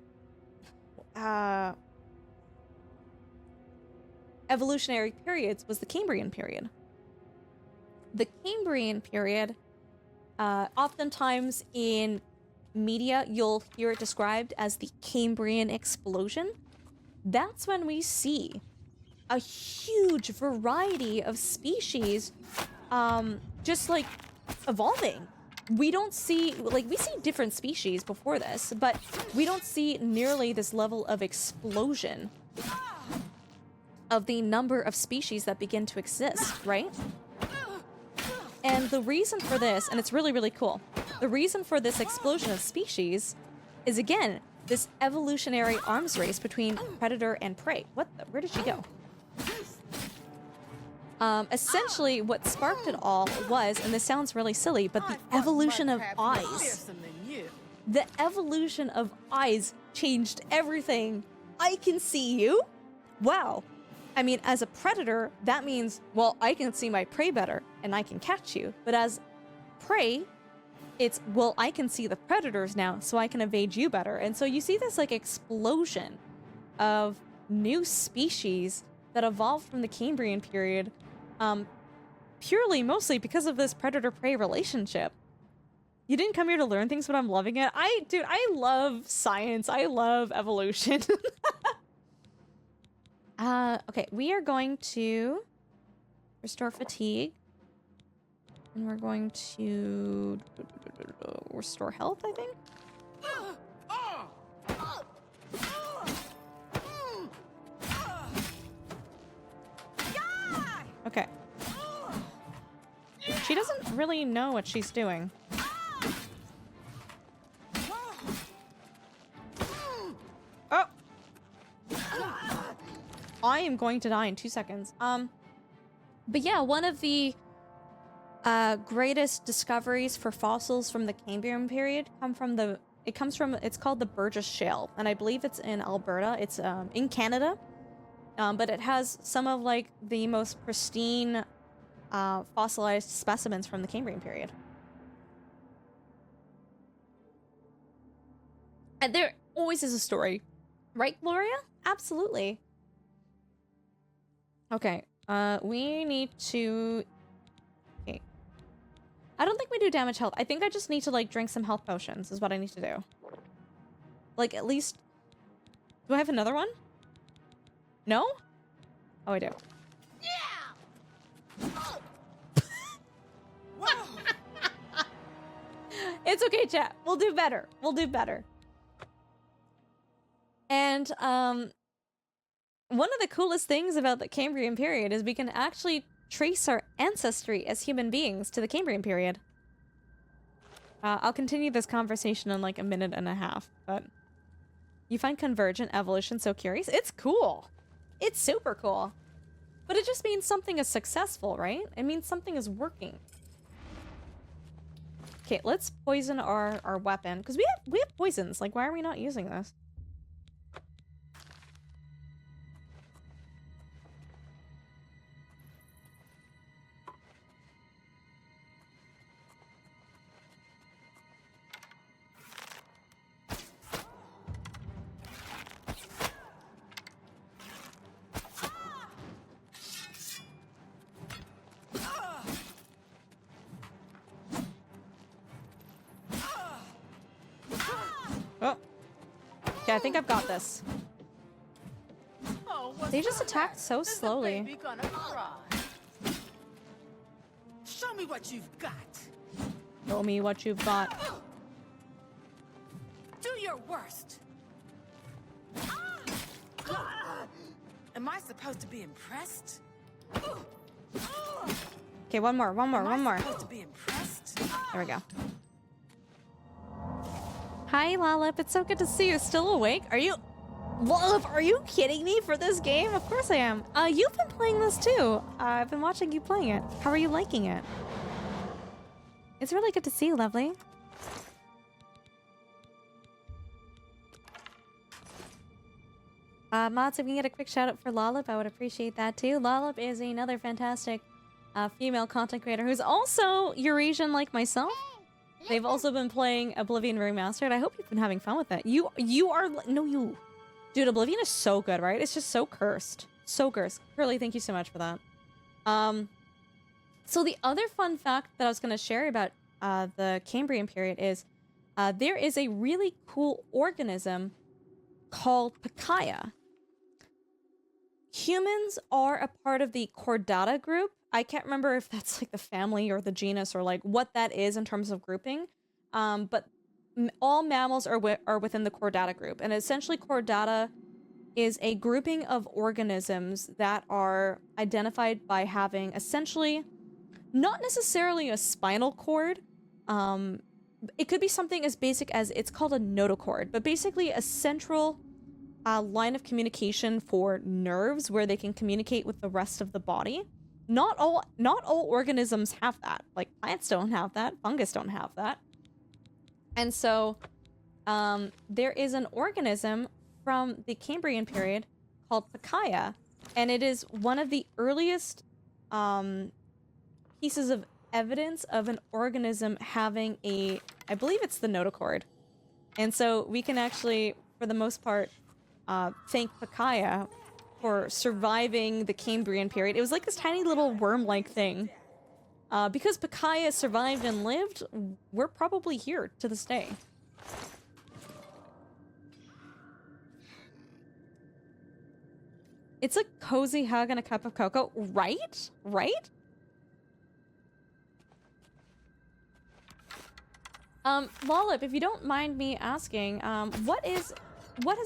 evolutionary periods, was the Cambrian period. The Cambrian period, oftentimes in media, you'll hear it described as the Cambrian explosion. That's when we see a huge variety of species just, like, evolving. We don't see, like, we see different species before this, but we don't see nearly this level of explosion of the number of species that begin to exist, right? And the reason for this, and it's really, really cool, the reason for this explosion of species is, again, this evolutionary arms race between predator and prey. What the? Where did she go? Essentially, what sparked it all was, and this sounds really silly, but the evolution of eyes. The evolution of eyes changed everything. I can see you? Wow. I mean, as a predator, that means, well, I can see my prey better, and I can catch you. But as prey, it's, well, I can see the predators now, so I can evade you better. And so you see this, like, explosion of new species that evolved from the Cambrian period, purely, mostly because of this predator-prey relationship. You didn't come here to learn things, but I'm loving it. Dude, I love science. I love evolution. Okay, we are going to restore fatigue. And we're going to restore health, I think. Okay. She doesn't really know what she's doing. Oh! I am going to die in 2 seconds. But yeah, one of the greatest discoveries for fossils from the Cambrian period it's called the Burgess Shale, and I believe it's in Alberta. It's in Canada, but it has some of like the most pristine fossilized specimens from the Cambrian period. And there always is a story, right, Gloria? Absolutely. Okay, we need to... Okay. I don't think we do damage health. I think I just need to, like, drink some health potions is what I need to do. Like, at least... Do I have another one? No? Oh, I do. Yeah! It's okay, chat. We'll do better. We'll do better. And, one of the coolest things about the Cambrian period is we can actually trace our ancestry as human beings to the Cambrian period. I'll continue this conversation in like a minute and a half, but you find convergent evolution so curious? It's cool. It's super cool. But it just means something is successful, right? It means something is working. Okay, let's poison our weapon, because we have poisons. Like, why are we not using this? Okay, I think I've got this. Oh, They just attacked so slowly. Show me what you've got. Show me what you've got. Do your worst. Am I supposed to be impressed? Okay, one more. Am I supposed to be impressed? There we go. Hi, Lalip. It's so good to see you. Still awake? Are you... Lalip, are you kidding me for this game? Of course I am. You've been playing this too. I've been watching you playing it. How are you liking it? It's really good to see you, lovely. Mods, if we can get a quick shout out for Lalip, I would appreciate that too. Lalip is another fantastic female content creator who's also Eurasian like myself. They've also been playing Oblivion Remastered. I hope you've been having fun with it. You are... No, you... Dude, Oblivion is so good, right? It's just so cursed. So cursed. Curly, thank you so much for that. So the other fun fact that I was going to share about the Cambrian period is there is a really cool organism called Pikaia. Humans are a part of the Chordata group. I can't remember if that's like the family or the genus or like what that is in terms of grouping. But all mammals are within the Chordata group. And essentially Chordata is a grouping of organisms that are identified by having essentially not necessarily a spinal cord. It could be something as basic as, it's called a notochord, but basically a central line of communication for nerves where they can communicate with the rest of the body. Not all organisms have that. Like plants don't have that, fungus don't have that. And so there is an organism from the Cambrian period called Pikaia, and it is one of the earliest pieces of evidence of an organism having a, I believe it's the notochord. And so we can actually, for the most part, thank Pikaia for surviving the Cambrian period. It was like this tiny little worm-like thing. Because Pikaia survived and lived, we're probably here to this day. It's a cozy hug and a cup of cocoa, right? Right? Lollip, if you don't mind me asking, what has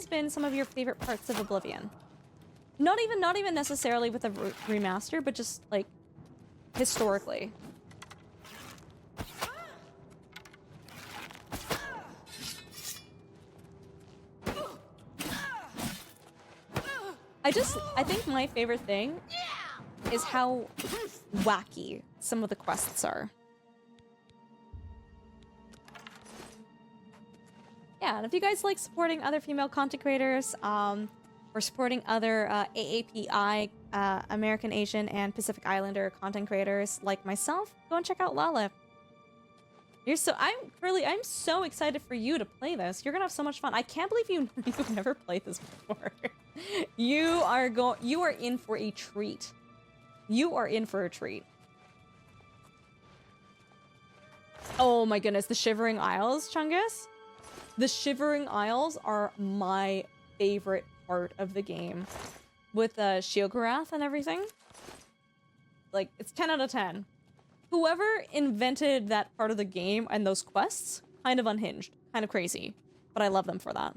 been some of your favorite parts of Oblivion? Not even necessarily with a remaster, but just like historically. I think my favorite thing is how wacky some of the quests are. Yeah, and if you guys like supporting other female content creators, or supporting other AAPI, American, Asian, and Pacific Islander content creators like myself, go and check out Lala. I'm so excited for you to play this. You're gonna have so much fun. I can't believe you've never played this before. You are in for a treat. You are in for a treat. Oh my goodness, the Shivering Isles, Chungus? The Shivering Isles are my favorite part of the game. With Sheogorath and everything. Like, it's 10 out of 10. Whoever invented that part of the game and those quests, kind of unhinged. Kind of crazy. But I love them for that.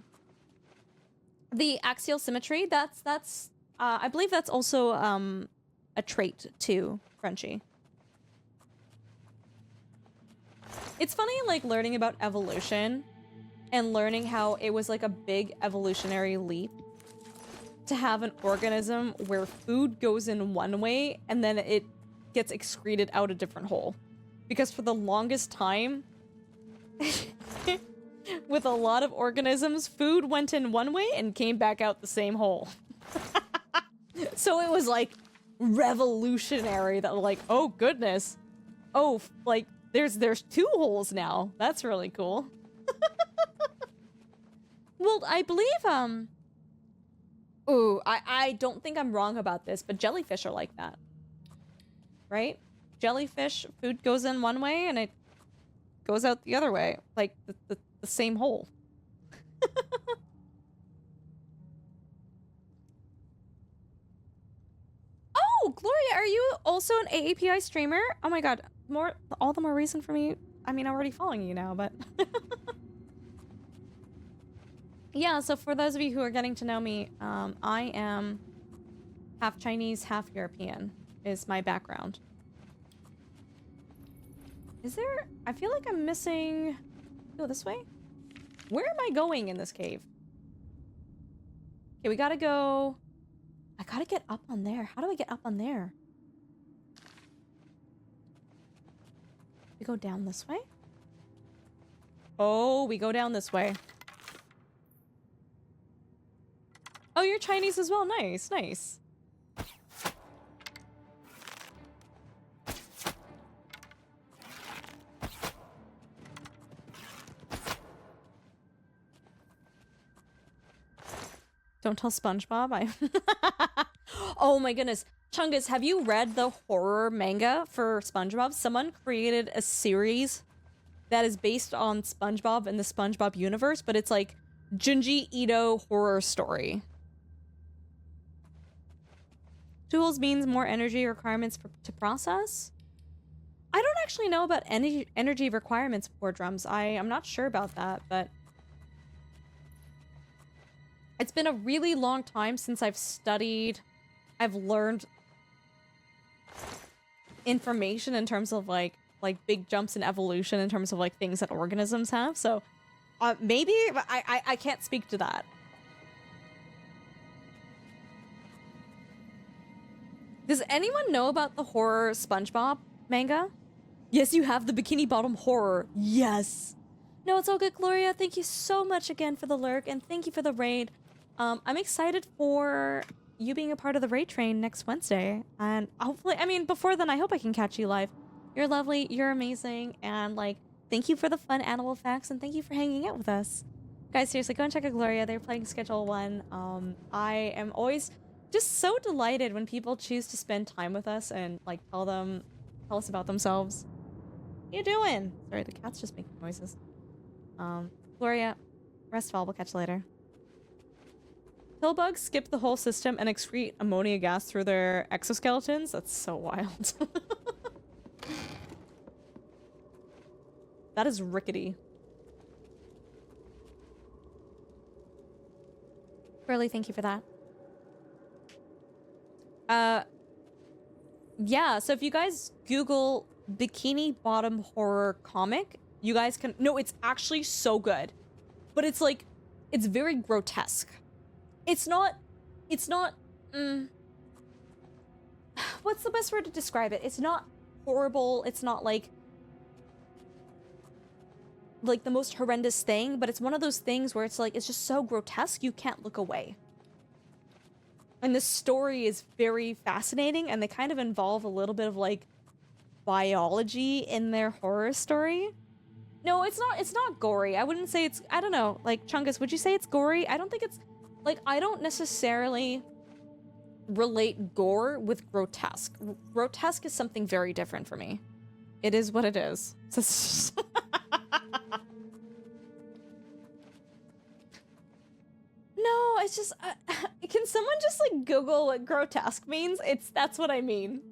The axial symmetry, that's I believe that's also a trait too, Frenchie. It's funny, like, learning about evolution and learning how it was like a big evolutionary leap to have an organism where food goes in one way and then it gets excreted out a different hole. Because for the longest time, with a lot of organisms, food went in one way and came back out the same hole. So it was like revolutionary that, like, oh goodness. Oh, like there's two holes now. That's really cool. Well, I believe, ooh, I don't think I'm wrong about this, but jellyfish are like that. Right? Jellyfish, food goes in one way and it goes out the other way. Like, the same hole. Oh, Gloria, are you also an AAPI streamer? Oh my god, all the more reason for me. I mean, I'm already following you now, but... Yeah, so for those of you who are getting to know me, I am half Chinese, half European, is my background. Is there... I feel like I'm missing... Go this way? Where am I going in this cave? Okay, we gotta go... I gotta get up on there. How do I get up on there? We go down this way? Oh, we go down this way. Oh, you're Chinese as well. Nice, nice. Don't tell SpongeBob. Oh my goodness. Chungus, have you read the horror manga for SpongeBob? Someone created a series that is based on SpongeBob and the SpongeBob universe, but it's like Junji Ito horror story. Tools means more energy requirements to process? I don't actually know about any energy requirements for drums. I'm not sure about that, but... It's been a really long time since I've studied, I've learned information in terms of like big jumps in evolution in terms of like things that organisms have. So maybe, but I can't speak to that. Does anyone know about the horror SpongeBob manga? Yes, you have the Bikini Bottom horror. Yes. No, it's all good, Gloria. Thank you so much again for the lurk, and thank you for the raid. I'm excited for you being a part of the raid train next Wednesday. And hopefully, I mean, before then, I hope I can catch you live. You're lovely, you're amazing, and like, thank you for the fun animal facts, and thank you for hanging out with us. Guys, seriously, go and check out Gloria. They're playing Schedule 1. I am always just so delighted when people choose to spend time with us and like tell us about themselves. What you doing? Sorry, the cat's just making noises. Gloria, rest well, we'll catch you later. Pillbugs skip the whole system and excrete ammonia gas through their exoskeletons? That's so wild. That is rickety. Burley, thank you for that. Yeah, so if you guys Google Bikini Bottom horror comic, you guys can... No, it's actually so good. But it's like... It's very grotesque. It's not... What's the best word to describe it? It's not horrible. It's not like the most horrendous thing, but it's one of those things where it's like, it's just so grotesque you can't look away. And the story is very fascinating, and they kind of involve a little bit of like biology in their horror story. No, it's not gory. I wouldn't say it's, I don't know, like Chungus, would you say it's gory? I don't think it's like, I don't necessarily relate gore with grotesque. Grotesque is something very different for me. It is what it is. No, it's just, can someone just like Google what grotesque means? That's what I mean.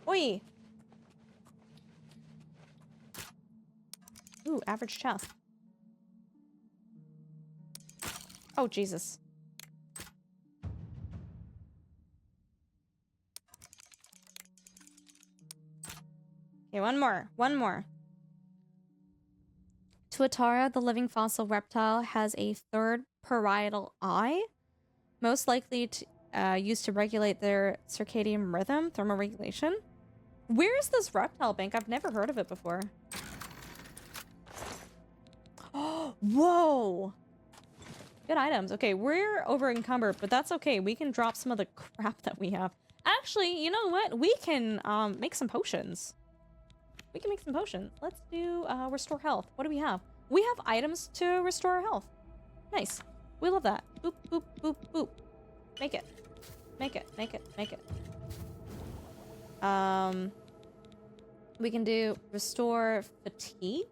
Oi. Ooh, average chest. Oh, Jesus. Okay, one more. Tuatara, the living fossil reptile, has a third parietal eye, most likely used to regulate their circadian rhythm, thermoregulation. Where is this reptile bank? I've never heard of it before. Oh, whoa! Good items. Okay, we're over encumbered, but that's okay. We can drop some of the crap that we have. Actually, you know what? We can make some potions. We can make some potions. Let's do restore health. What do we have? We have items to restore health. Nice. We love that. Boop, boop, boop, boop. Make it. Make it. Make it. Make it. We can do restore fatigue.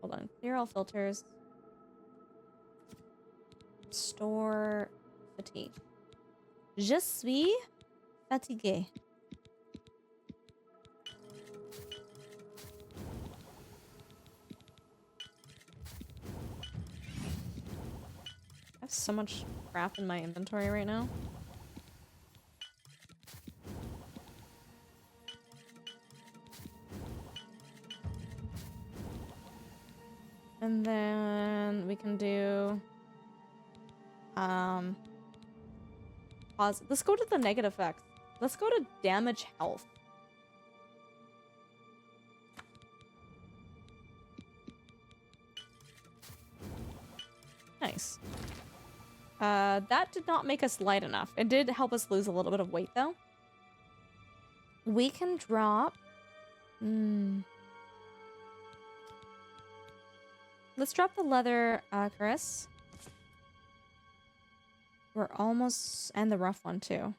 Hold on. Clear all filters. Restore fatigue. Je suis fatigué. I have so much crap in my inventory right now. And then we can do pause. Let's go to the negative effects. Let's go to damage health. Nice. That did not make us light enough. It did help us lose a little bit of weight though. We can drop let's drop the leather cuirass. We're almost... and the rough one, too.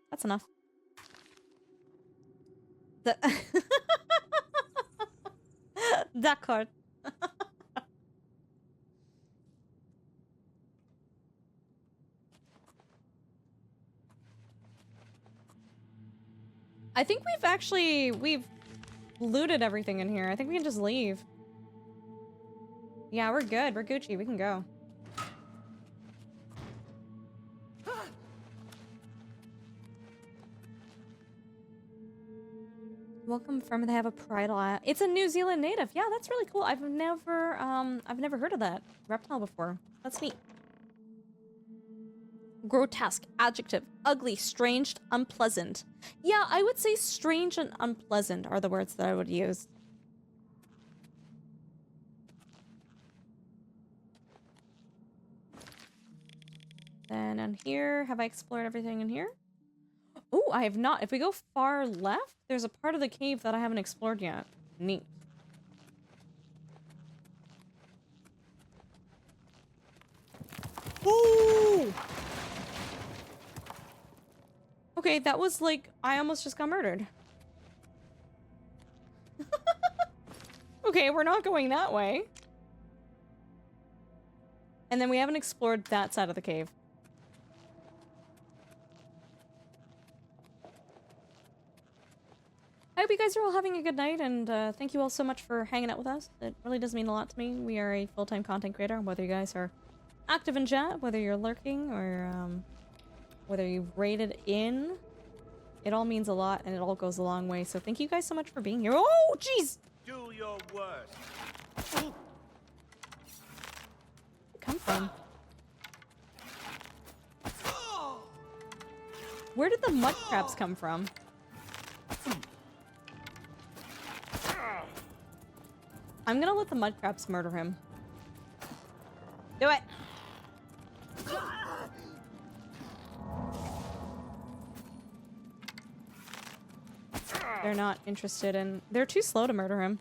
That's enough. D'accord. I think we've looted everything in here. I think we can just leave. Yeah, we're good. We're Gucci. We can go. Welcome from they have a bridal island. It's a New Zealand native. Yeah, that's really cool. I've never heard of that reptile before. That's neat. Grotesque, adjective, ugly, strange, unpleasant. Yeah, I would say strange and unpleasant are the words that I would use. Then on here, have I explored everything in here? Oh, I have not. If we go far left, there's a part of the cave that I haven't explored yet. Neat. Ooh! Okay, that was like, I almost just got murdered. Okay, we're not going that way. And then we haven't explored that side of the cave. I hope you guys are all having a good night, and thank you all so much for hanging out with us. It really does mean a lot to me. We are a full-time content creator, whether you guys are active in chat, whether you're lurking, or whether you've raided in. It all means a lot, and it all goes a long way, so thank you guys so much for being here. Oh, jeez! Do your worst. Where'd it come from? Where did the mud crabs come from? I'm gonna let the mud crabs murder him. Do it! They're not interested in... They're too slow to murder him.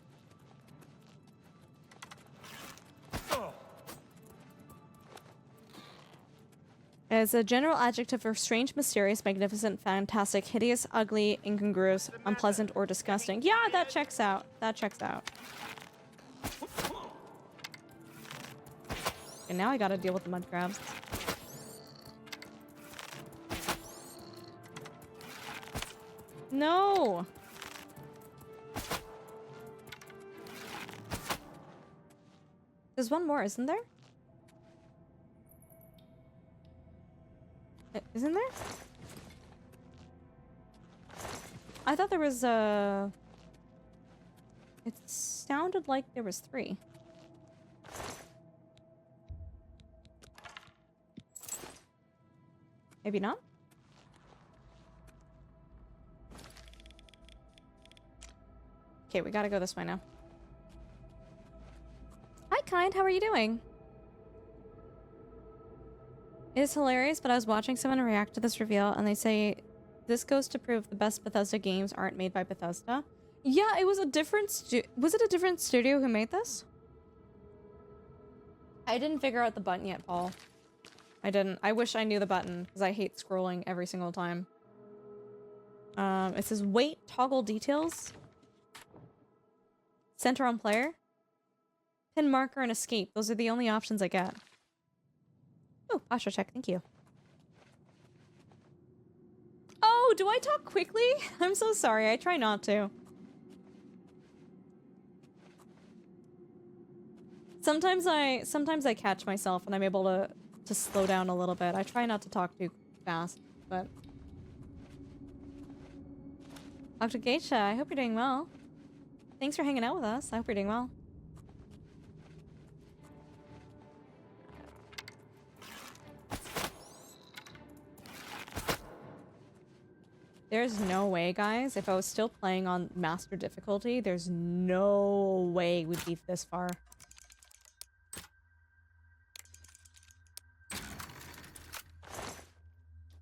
As a general adjective for strange, mysterious, magnificent, fantastic, hideous, ugly, incongruous, unpleasant, or disgusting. Yeah, that checks out. That checks out. And now I gotta deal with the mud crabs. No! There's one more, isn't there? Isn't there? I thought there was It sounded like there was 3. Maybe not? Okay, we gotta go this way now. Hi, Kind. How are you doing? It's hilarious, but I was watching someone react to this reveal, and they say, this goes to prove the best Bethesda games aren't made by Bethesda. Yeah, it was a different was it a different studio who made this? I didn't figure out the button yet, Paul. I didn't. I wish I knew the button, because I hate scrolling every single time. It says, wait, toggle details. Center on player. Pin marker and escape. Those are the only options I get. Oh, posture check. Thank you. Oh, do I talk quickly? I'm so sorry. I try not to. Sometimes I catch myself and I'm able to slow down a little bit. I try not to talk too fast, but... Dr. Geisha, I hope you're doing well. Thanks for hanging out with us. I hope you're doing well. There's no way, guys. If I was still playing on master difficulty, there's no way we'd be this far.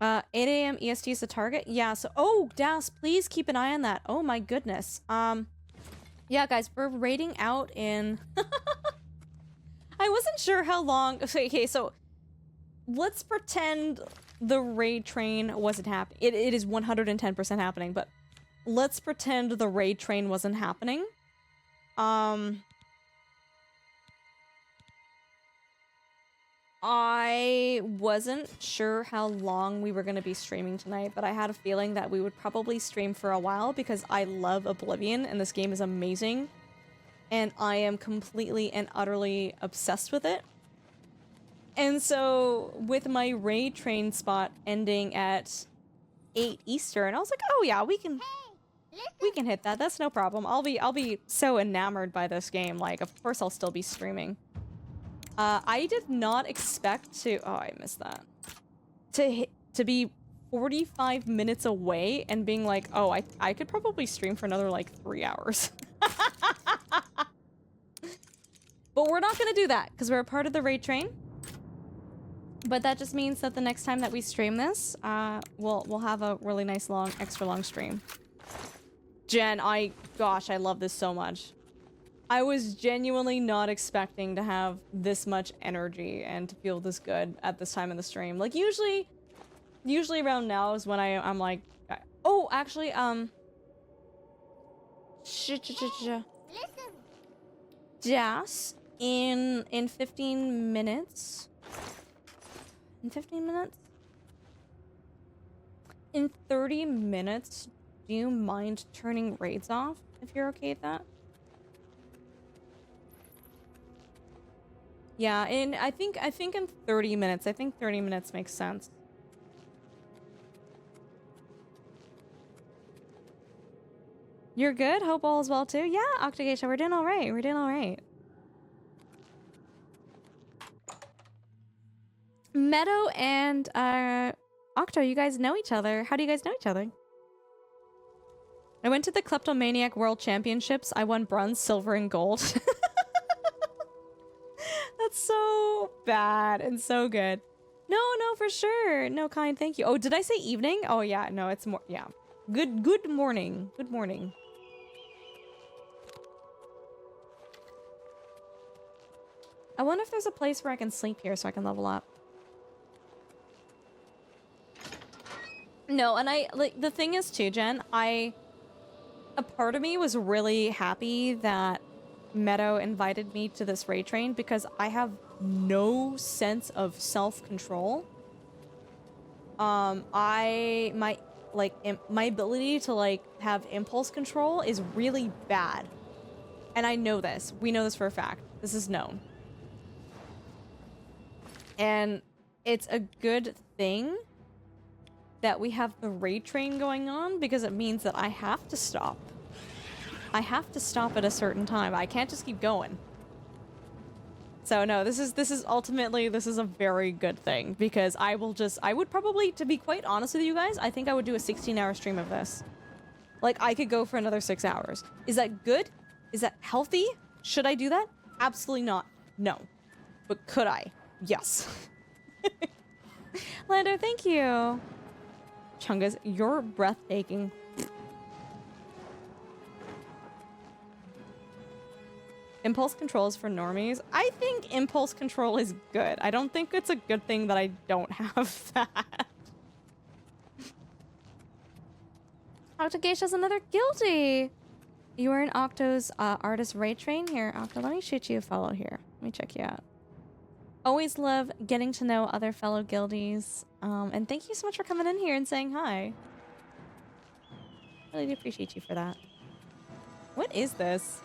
8 AM EST is the target? Yeah, so... Oh, Das, please keep an eye on that. Oh my goodness. Yeah, guys, we're raiding out in... I wasn't sure how long... Okay, so... Let's pretend the raid train wasn't happening. It is 110% happening, but... Let's pretend the raid train wasn't happening. I wasn't sure how long we were going to be streaming tonight, but I had a feeling that we would probably stream for a while because I love Oblivion and this game is amazing. And I am completely and utterly obsessed with it. And so with my raid train spot ending at 8 Eastern, I was like, oh yeah, we can hit that. That's no problem. I'll be so enamored by this game. Like, of course I'll still be streaming. I did not expect to... Oh, I missed that. To be 45 minutes away and being like, oh, I could probably stream for another, like, 3 hours. But we're not gonna do that, because we're a part of the raid train. But that just means that the next time that we stream this, we'll have a really nice long, extra long stream. Jen, gosh, I love this so much. I was genuinely not expecting to have this much energy and to feel this good at this time in the stream. Like, usually around now is when I'm like... Oh, actually, Jas, in 15 minutes... In 15 minutes? In 30 minutes, do you mind turning raids off, if you're okay with that? Yeah, and I think in 30 minutes. I think 30 minutes makes sense. You're good? Hope all is well too? Yeah, Octageisha, we're doing alright. We're doing alright. Meadow and Octo, you guys know each other. How do you guys know each other? I went to the Kleptomaniac World Championships. I won bronze, silver, and gold. That's so bad and so good. No, for sure. No, kind, thank you. Oh, did I say evening? Oh, yeah, no, it's more, yeah. Good morning. Good morning. I wonder if there's a place where I can sleep here so I can level up. No, and like, the thing is too, Jen, a part of me was really happy that Meadow invited me to this raid train because I have no sense of self-control. My ability to, like, have impulse control is really bad. And I know this. We know this for a fact. This is known. And it's a good thing that we have the raid train going on because it means that I have to stop. I have to stop at a certain time. I can't just keep going. So no, this is ultimately a very good thing because I would probably, to be quite honest with you guys, I think I would do a 16-hour stream of this. Like, I could go for another 6 hours. Is that good? Is that healthy? Should I do that? Absolutely not. No. But could I? Yes. Lando, thank you. Chungus, you're breathtaking. Impulse control is for normies. I think impulse control is good. I don't think it's a good thing that I don't have that. Octogeisha's another guilty. You are in Octo's artist raid train here. Octo, let me shoot you a follow here. Let me check you out. Always love getting to know other fellow guildies. And thank you so much for coming in here and saying hi. Really do appreciate you for that. What is this?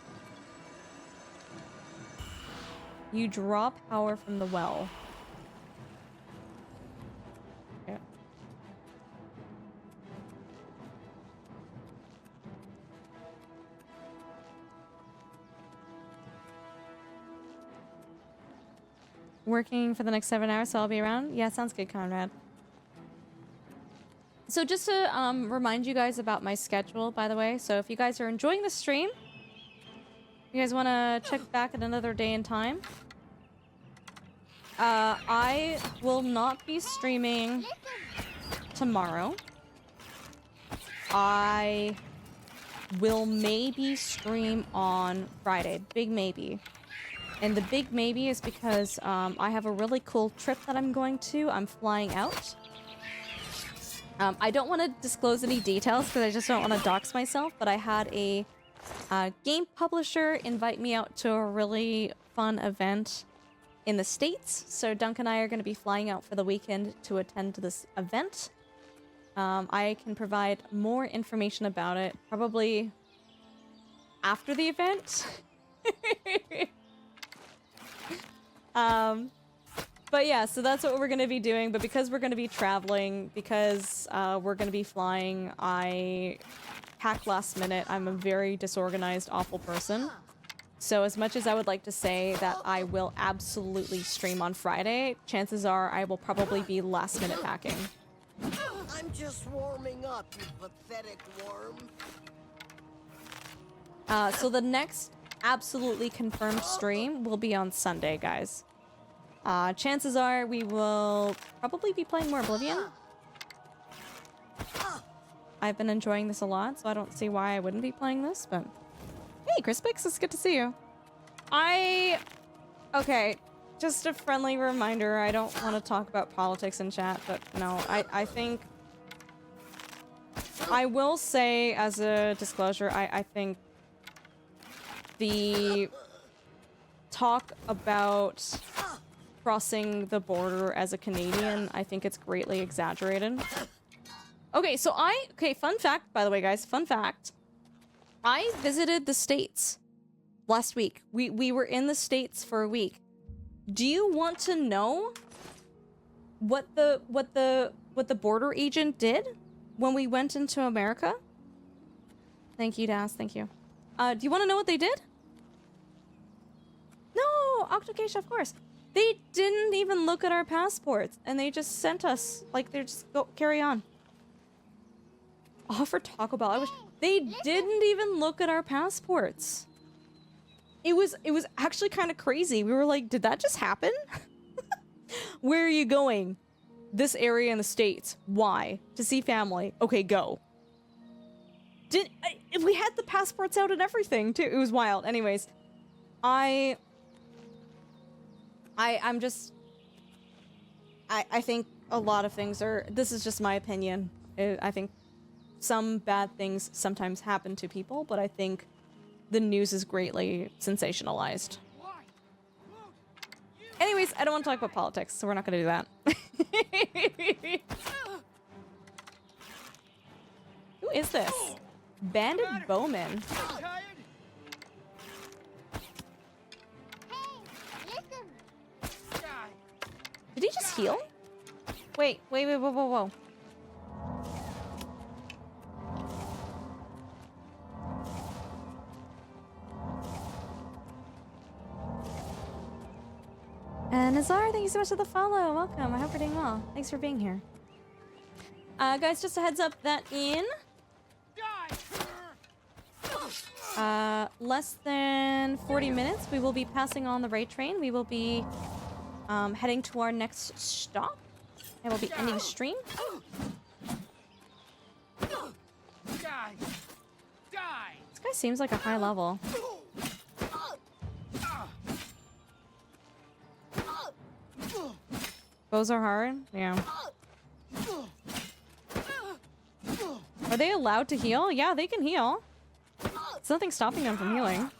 You draw power from the well. Yeah. Working for the next 7 hours, so I'll be around? Yeah, sounds good, Conrad. So just to remind you guys about my schedule, by the way. So if you guys are enjoying the stream, you guys want to check back at another day and time. I will not be streaming tomorrow. I will maybe stream on Friday. Big maybe. And the big maybe is because I have a really cool trip that I'm going to. I'm flying out. I don't want to disclose any details because I just don't want to dox myself, but I had a game publisher invite me out to a really fun event in the States, so Dunk and I are going to be flying out for the weekend to attend to this event. I can provide more information about it probably after the event. But yeah, so that's what we're going to be doing. But because we're going to be traveling, because we're going to be flying, I packed last minute. I'm a very disorganized, awful person. So as much as I would like to say that I will absolutely stream on Friday, chances are I will probably be last minute packing. I'm just warming up, you pathetic worm. So the next absolutely confirmed stream will be on Sunday, guys. Chances are we will probably be playing more Oblivion. I've been enjoying this a lot, so I don't see why I wouldn't be playing this, but... Hey, Crispix, it's good to see you. Okay, just a friendly reminder, I don't want to talk about politics in chat, but no, I think... I will say, as a disclosure, I think the talk about crossing the border as a Canadian, I think it's greatly exaggerated. Okay, so fun fact, by the way, guys, fun fact. I visited the States last week. We were in the States for a week. Do you want to know what the border agent did when we went into America? Thank you, Das. Thank you. Do you want to know what they did? No, Octocacia, of course. They didn't even look at our passports, and they just sent us, like, they're just go carry on. Oh, for Taco Bell, I wish they didn't even look at our passports. It was actually kind of crazy. We were like, did that just happen? Where are you going? This area in the States. Why? To see family. Okay, go. We had the passports out and everything too. It was wild. Anyways, I think a lot of things are, this is just my opinion. I think some bad things sometimes happen to people, but I think the news is greatly sensationalized. Anyways, I don't want to talk about politics, so we're not going to do that. Who is this? Bandit Bowman. Did he just heal? Wait, whoa. And Nazar, thank you so much for the follow. Welcome. I hope you're doing well. Thanks for being here. Guys, just a heads up that in less than 40 minutes, we will be passing on the raid train. We will be heading to our next stop, and we'll be ending stream. This guy seems like a high level. Bows are hard? Yeah. Are they allowed to heal? Yeah, they can heal. There's nothing stopping them from healing.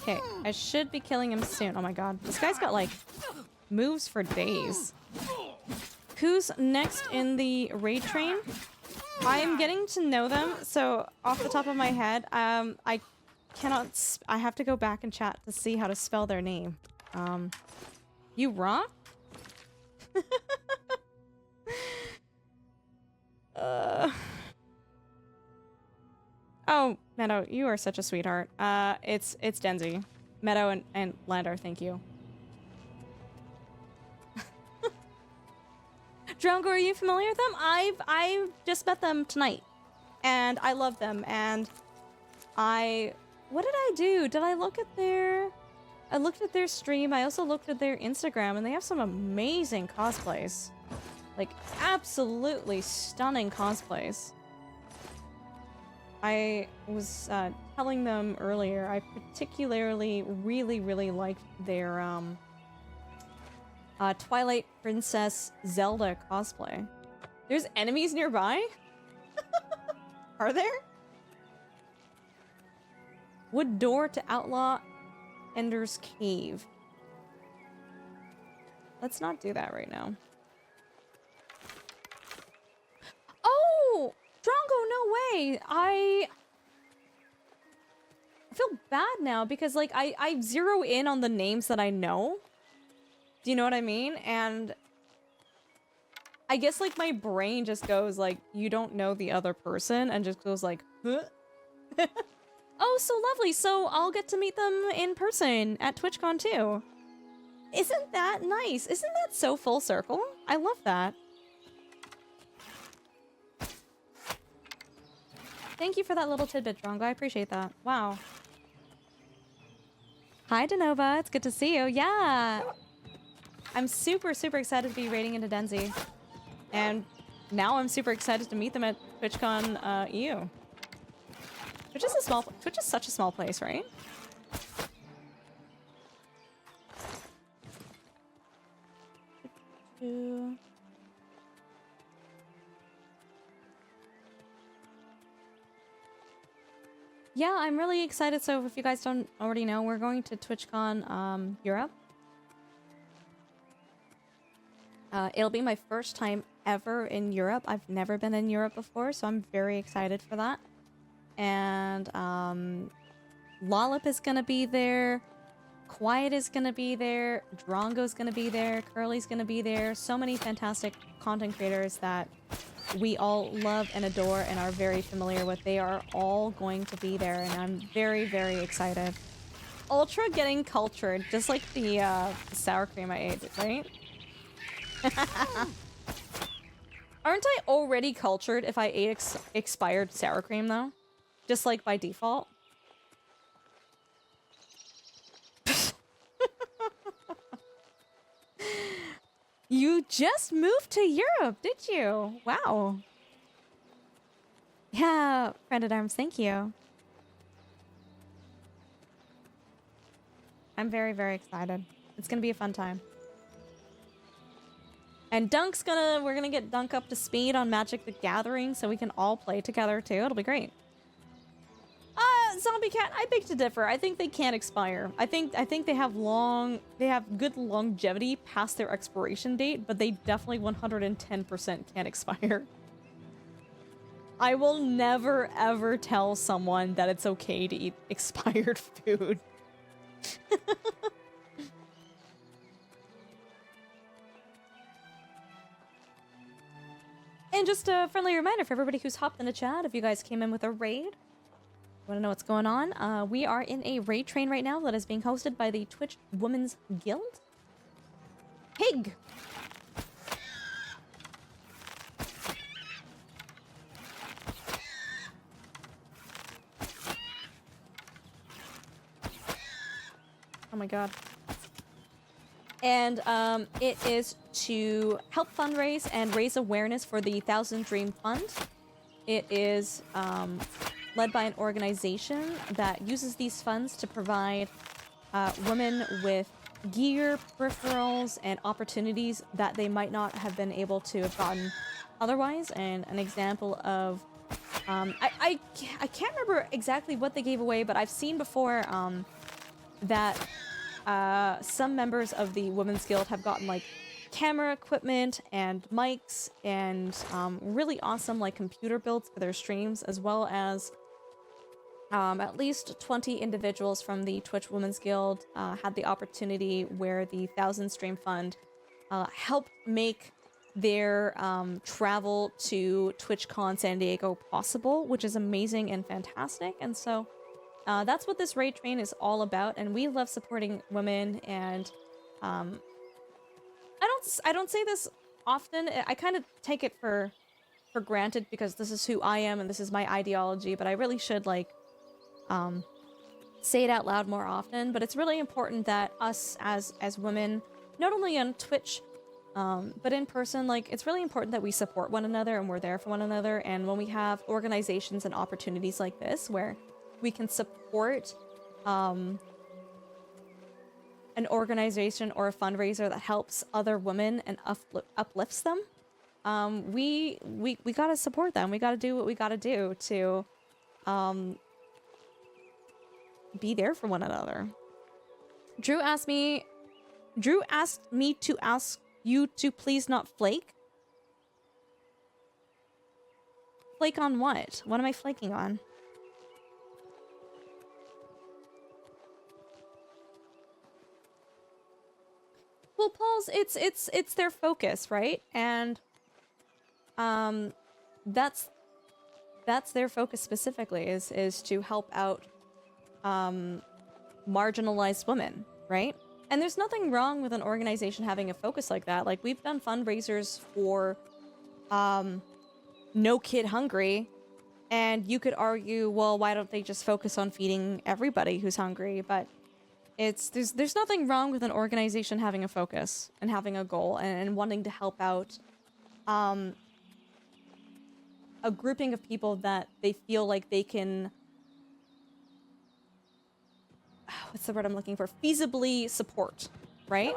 Okay, I should be killing him soon. Oh my god. This guy's got, like, moves for days. Who's next in the raid train? I'm getting to know them, so off the top of my head, I cannot... I have to go back and chat to see how to spell their name. You rock? Oh, Meadow, you are such a sweetheart. It's Denzi. Meadow and Lander, thank you. Drongo, are you familiar with them? I've just met them tonight, and I love them. And what did I do? Did I look at their? I looked at their stream. I also looked at their Instagram, and they have some amazing cosplays, like absolutely stunning cosplays. I was telling them earlier. I particularly really liked their Twilight Princess Zelda cosplay. There's enemies nearby? Are there? Wood door to Outlaw Ender's Cave. Let's not do that right now. Oh! Drongo, no way! I feel bad now because, like, I zero in on the names that I know. Do you know what I mean? And I guess, like, my brain just goes, like, you don't know the other person, and just goes, like, huh? Oh, so lovely. So I'll get to meet them in person at TwitchCon, too. Isn't that nice? Isn't that so full circle? I love that. Thank you for that little tidbit, Drongo. I appreciate that. Wow. Hi, Denova. It's good to see you. Yeah. I'm super, super excited to be raiding into Denzi. And now I'm super excited to meet them at TwitchCon EU. Twitch is such a small place, right? Yeah, I'm really excited. So if you guys don't already know, we're going to TwitchCon Europe. It'll be my first time ever in Europe. I've never been in Europe before, so I'm very excited for that. And Lollip is gonna be there. Quiet is gonna be there. Drongo's gonna be there. Curly's gonna be there. So many fantastic content creators that we all love and adore and are very familiar with. They are all going to be there, and I'm very, very excited. Ultra getting cultured, just like the sour cream I ate, right? Aren't I already cultured if I ate expired sour cream, though? Just like by default? You just moved to Europe, did you? Wow. Yeah, friend at arms, thank you. I'm very, very excited. It's gonna be a fun time. And we're gonna get Dunk up to speed on Magic the Gathering so we can all play together too. It'll be great. Zombie Cat, I beg to differ. I think they can't expire. I think they have good longevity past their expiration date, but they definitely 110% can't expire. I will never ever tell someone that it's okay to eat expired food. And just a friendly reminder for everybody who's hopped in the chat, if you guys came in with a raid, want to know what's going on? We are in a raid train right now that is being hosted by the Twitch Women's Guild. Pig! Oh my god. And it is to help fundraise and raise awareness for the Thousand Dream Fund. It is led by an organization that uses these funds to provide women with gear, peripherals, and opportunities that they might not have been able to have gotten otherwise. And an example of... I can't remember exactly what they gave away, but I've seen before that some members of the Women's Guild have gotten, like, camera equipment and mics and really awesome, like, computer builds for their streams, as well as at least 20 individuals from the Twitch Women's Guild had the opportunity where the Thousand Stream Fund helped make their travel to TwitchCon San Diego possible, which is amazing and fantastic. And so that's what this raid train is all about, and we love supporting women. And I don't say this often. I kind of take it for granted because this is who I am and this is my ideology, but I really should, like, say it out loud more often. But it's really important that us as women, not only on Twitch, but in person, like, it's really important that we support one another and we're there for one another. And when we have organizations and opportunities like this where we can support an organization or a fundraiser that helps other women and uplifts them, we gotta support them. We gotta do what we gotta do to be there for one another. Drew asked me to ask you to please not flake. Flake on what? What am I flaking on? Well, Paul's it's their focus, right? And that's their focus specifically is to help out marginalized women, right? And there's nothing wrong with an organization having a focus like that. Like, we've done fundraisers for No Kid Hungry, and you could argue, well, why don't they just focus on feeding everybody who's hungry? But there's nothing wrong with an organization having a focus and having a goal and wanting to help out a grouping of people that they feel like they can, what's the word I'm looking for? Feasibly support, right?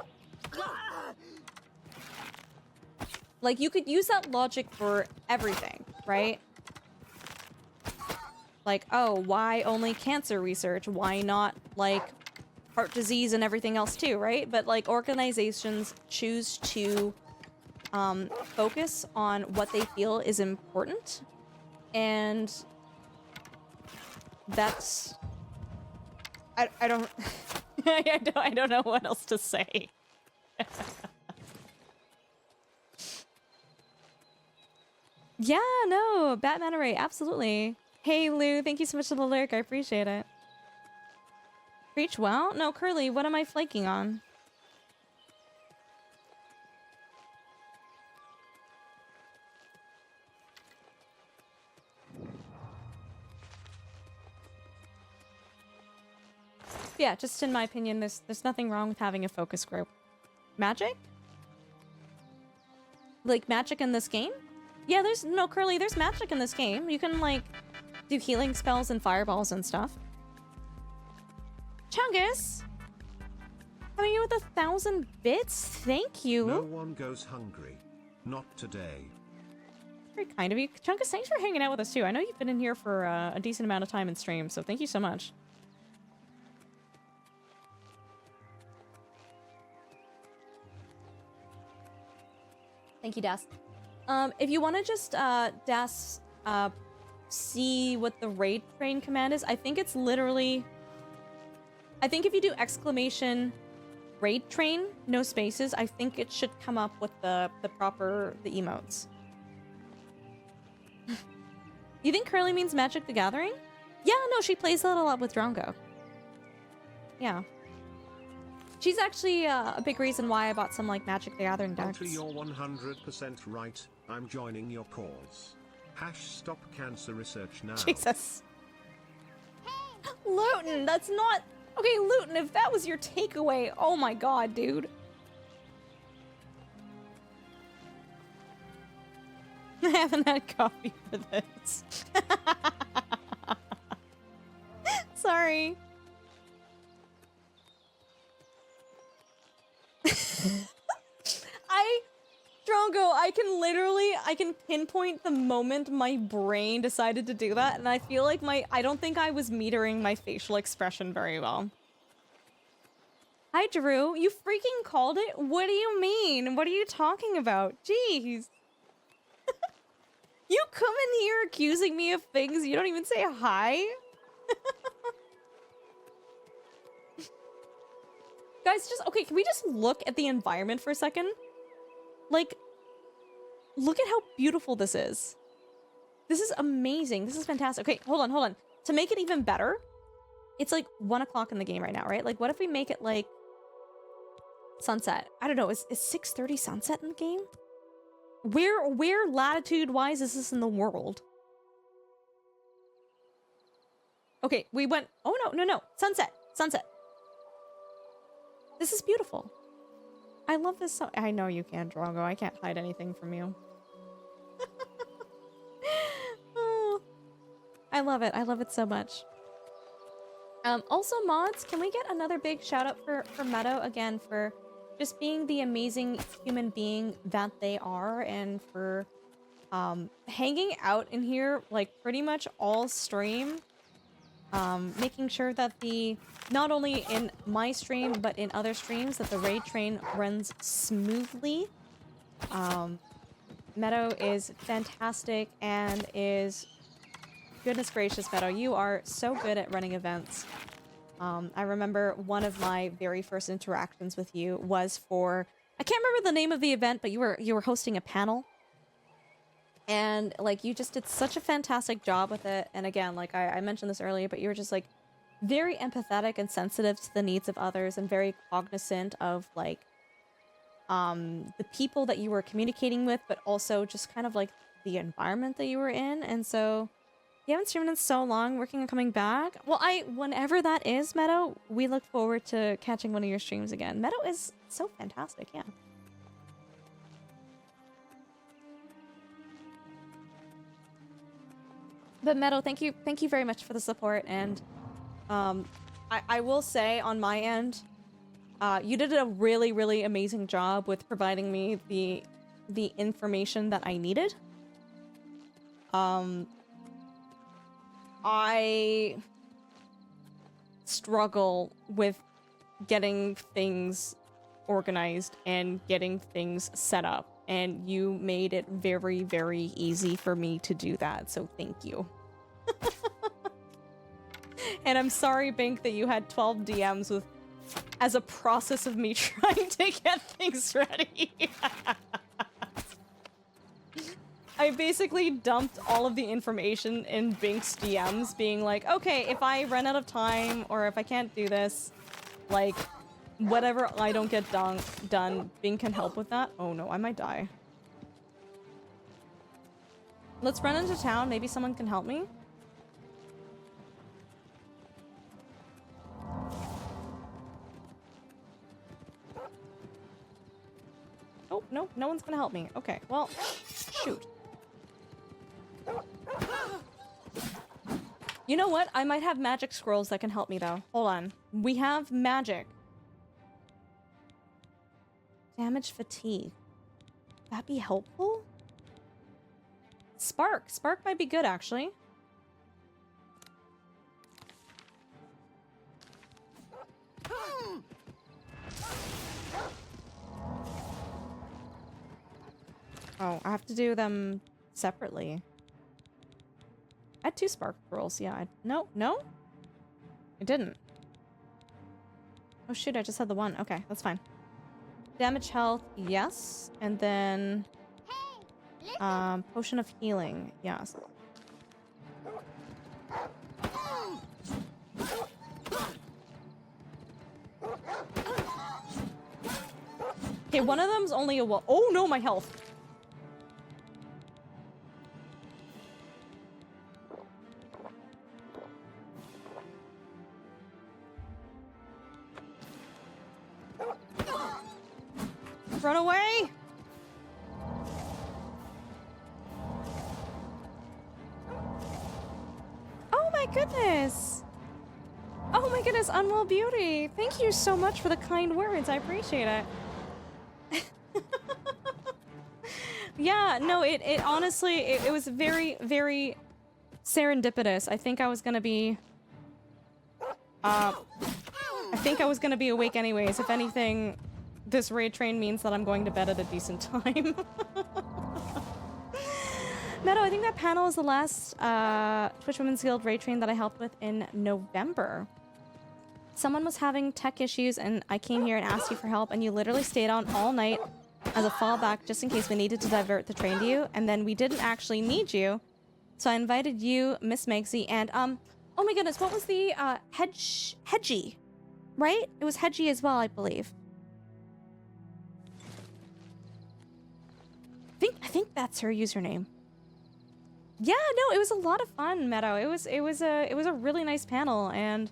Like, you could use that logic for everything, right? Like, oh, why only cancer research? Why not, like, heart disease and everything else too, right? But, like, organizations choose to focus on what they feel is important, and that's... I don't... I don't know what else to say. Yeah, no, Batman Array, absolutely. Hey, Lou, thank you so much for the lyric. I appreciate it. Preach well? No, Curly, what am I flaking on? Yeah, just in my opinion, there's nothing wrong with having a focus group. Magic? Like, magic in this game? Yeah, no, Curly, there's magic in this game. You can, like, do healing spells and fireballs and stuff. Chungus! Coming in with 1,000 bits? Thank you. No one goes hungry. Not today. Very kind of you. Chungus, thanks for hanging out with us, too. I know you've been in here for a decent amount of time in stream, so thank you so much. Thank you, Das. If you want to just, Das, see what the raid train command is, I think it's literally... I think if you do exclamation raid train, no spaces, I think it should come up with the emotes. You think Curly means Magic the Gathering? Yeah, no, she plays that a lot with Drongo. Yeah. She's actually a big reason why I bought some, like, Magic the Gathering decks. You're 100% right. I'm joining your cause. Stop cancer research now. Jesus. Luton, that's not... Okay, Luton, if that was your takeaway, oh my god, dude. I haven't had coffee for this. Sorry. Drongo, I can pinpoint the moment my brain decided to do that, and I feel like I don't think I was metering my facial expression very well. Hi, Drew. You freaking called it? What do you mean? What are you talking about? Jeez. You come in here accusing me of things, you don't even say hi? Guys, okay, can we just look at the environment for a second? Like, look at how beautiful this is. This is amazing. This is fantastic. Okay, hold on. To make it even better, it's like 1 o'clock in the game right now, right? Like, what if we make it like sunset? I don't know. Is 6:30 sunset in the game? Where latitude-wise is this in the world? Okay, we went... Oh, no. Sunset. This is beautiful. I love this so... I know you can, Drongo. I can't hide anything from you. Oh, I love it. I love it so much. Also, mods, can we get another big shout out for Meadow again for just being the amazing human being that they are, and for hanging out in here like pretty much all stream, making sure that not only in my stream but in other streams that the raid train runs smoothly. Meadow is fantastic and is, goodness gracious, Meadow, you are so good at running events. I remember one of my very first interactions with you was for, I can't remember the name of the event, but you were hosting a panel. And like you just did such a fantastic job with it. And again, like I mentioned this earlier, but you were just like very empathetic and sensitive to the needs of others and very cognizant of like the people that you were communicating with, but also just kind of like the environment that you were in. And so you haven't streamed in so long, working on coming back. Well, whenever that is, Meadow, we look forward to catching one of your streams again. Meadow is so fantastic, yeah. But Meadow, thank you very much for the support, and I will say on my end, you did a really, really amazing job with providing me the information that I needed. I struggle with getting things organized and getting things set up, and you made it very, very easy for me to do that, so thank you. And I'm sorry, Bink, that you had 12 DMs as a process of me trying to get things ready. I basically dumped all of the information in Bink's DMs, being like, okay, if I run out of time, or if I can't do this, like, whatever I don't get done, Bink can help with that. Oh no, I might die. Let's run into town, maybe someone can help me. Oh, no, no one's gonna help me. Okay, well, shoot. You know what? I might have magic scrolls that can help me, though. Hold on. We have magic. Damage fatigue. That be helpful? Spark. Spark might be good, actually. Oh, I have to do them separately. I had 2 spark rolls, yeah. No? I didn't. Oh shoot, I just had the one. Okay, that's fine. Damage health, yes. And then... potion of healing, yes. Okay, one of them's only a wall. Oh no, my health! Run away! Oh my goodness! Oh my goodness, Unwell Beauty! Thank you so much for the kind words, I appreciate it. Yeah, no, it honestly, it was very, very serendipitous. I think I was gonna be... I think I was gonna be awake anyways. If anything, this raid train means that I'm going to bed at a decent time. Meadow, I think that panel is the last Twitch Women's Guild raid train that I helped with in November. Someone was having tech issues and I came here and asked you for help, and you literally stayed on all night as a fallback just in case we needed to divert the train to you, and then we didn't actually need you. So I invited you, Miss Megsy, and oh my goodness, what was the Hedgie, right? It was Hedgie as well, I believe. I think that's her username. Yeah, no, it was a lot of fun, Meadow. It was a really nice panel, and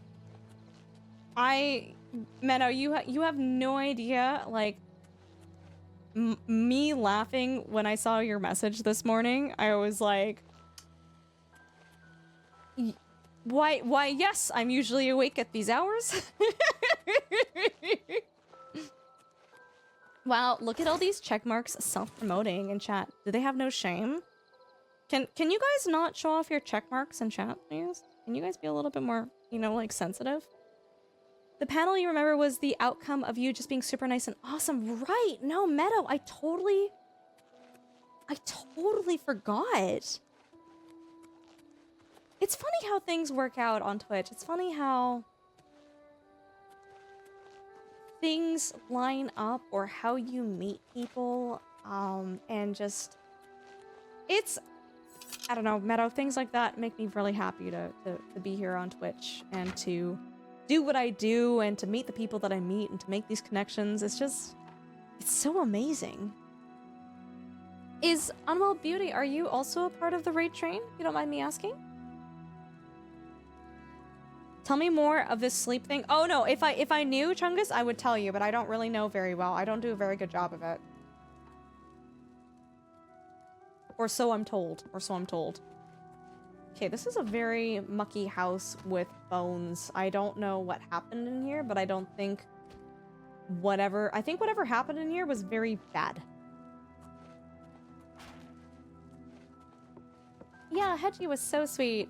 Meadow, you have no idea, like, me laughing when I saw your message this morning. I was like, Why, yes, I'm usually awake at these hours. Wow, look at all these check marks self-promoting in chat. Do they have no shame? Can you guys not show off your check marks in chat, please? Can you guys be a little bit more, you know, like, sensitive? The panel you remember was the outcome of you just being super nice and awesome. Right! No, Meadow, I totally forgot. It's funny how things work out on Twitch. It's funny how things line up, or how you meet people, and just... It's... I don't know, Meadow, things like that make me really happy to be here on Twitch, and to do what I do, and to meet the people that I meet, and to make these connections. It's just... it's so amazing. Is Unwell Beauty, are you also a part of the raid train? If you don't mind me asking? Tell me more of this sleep thing. Oh no, if I knew, Chungus, I would tell you, but I don't really know very well. I don't do a very good job of it. Or so I'm told. Or so I'm told. Okay, this is a very mucky house with bones. I don't know what happened in here, but I don't think I think whatever happened in here was very bad. Yeah, Hedgie was so sweet.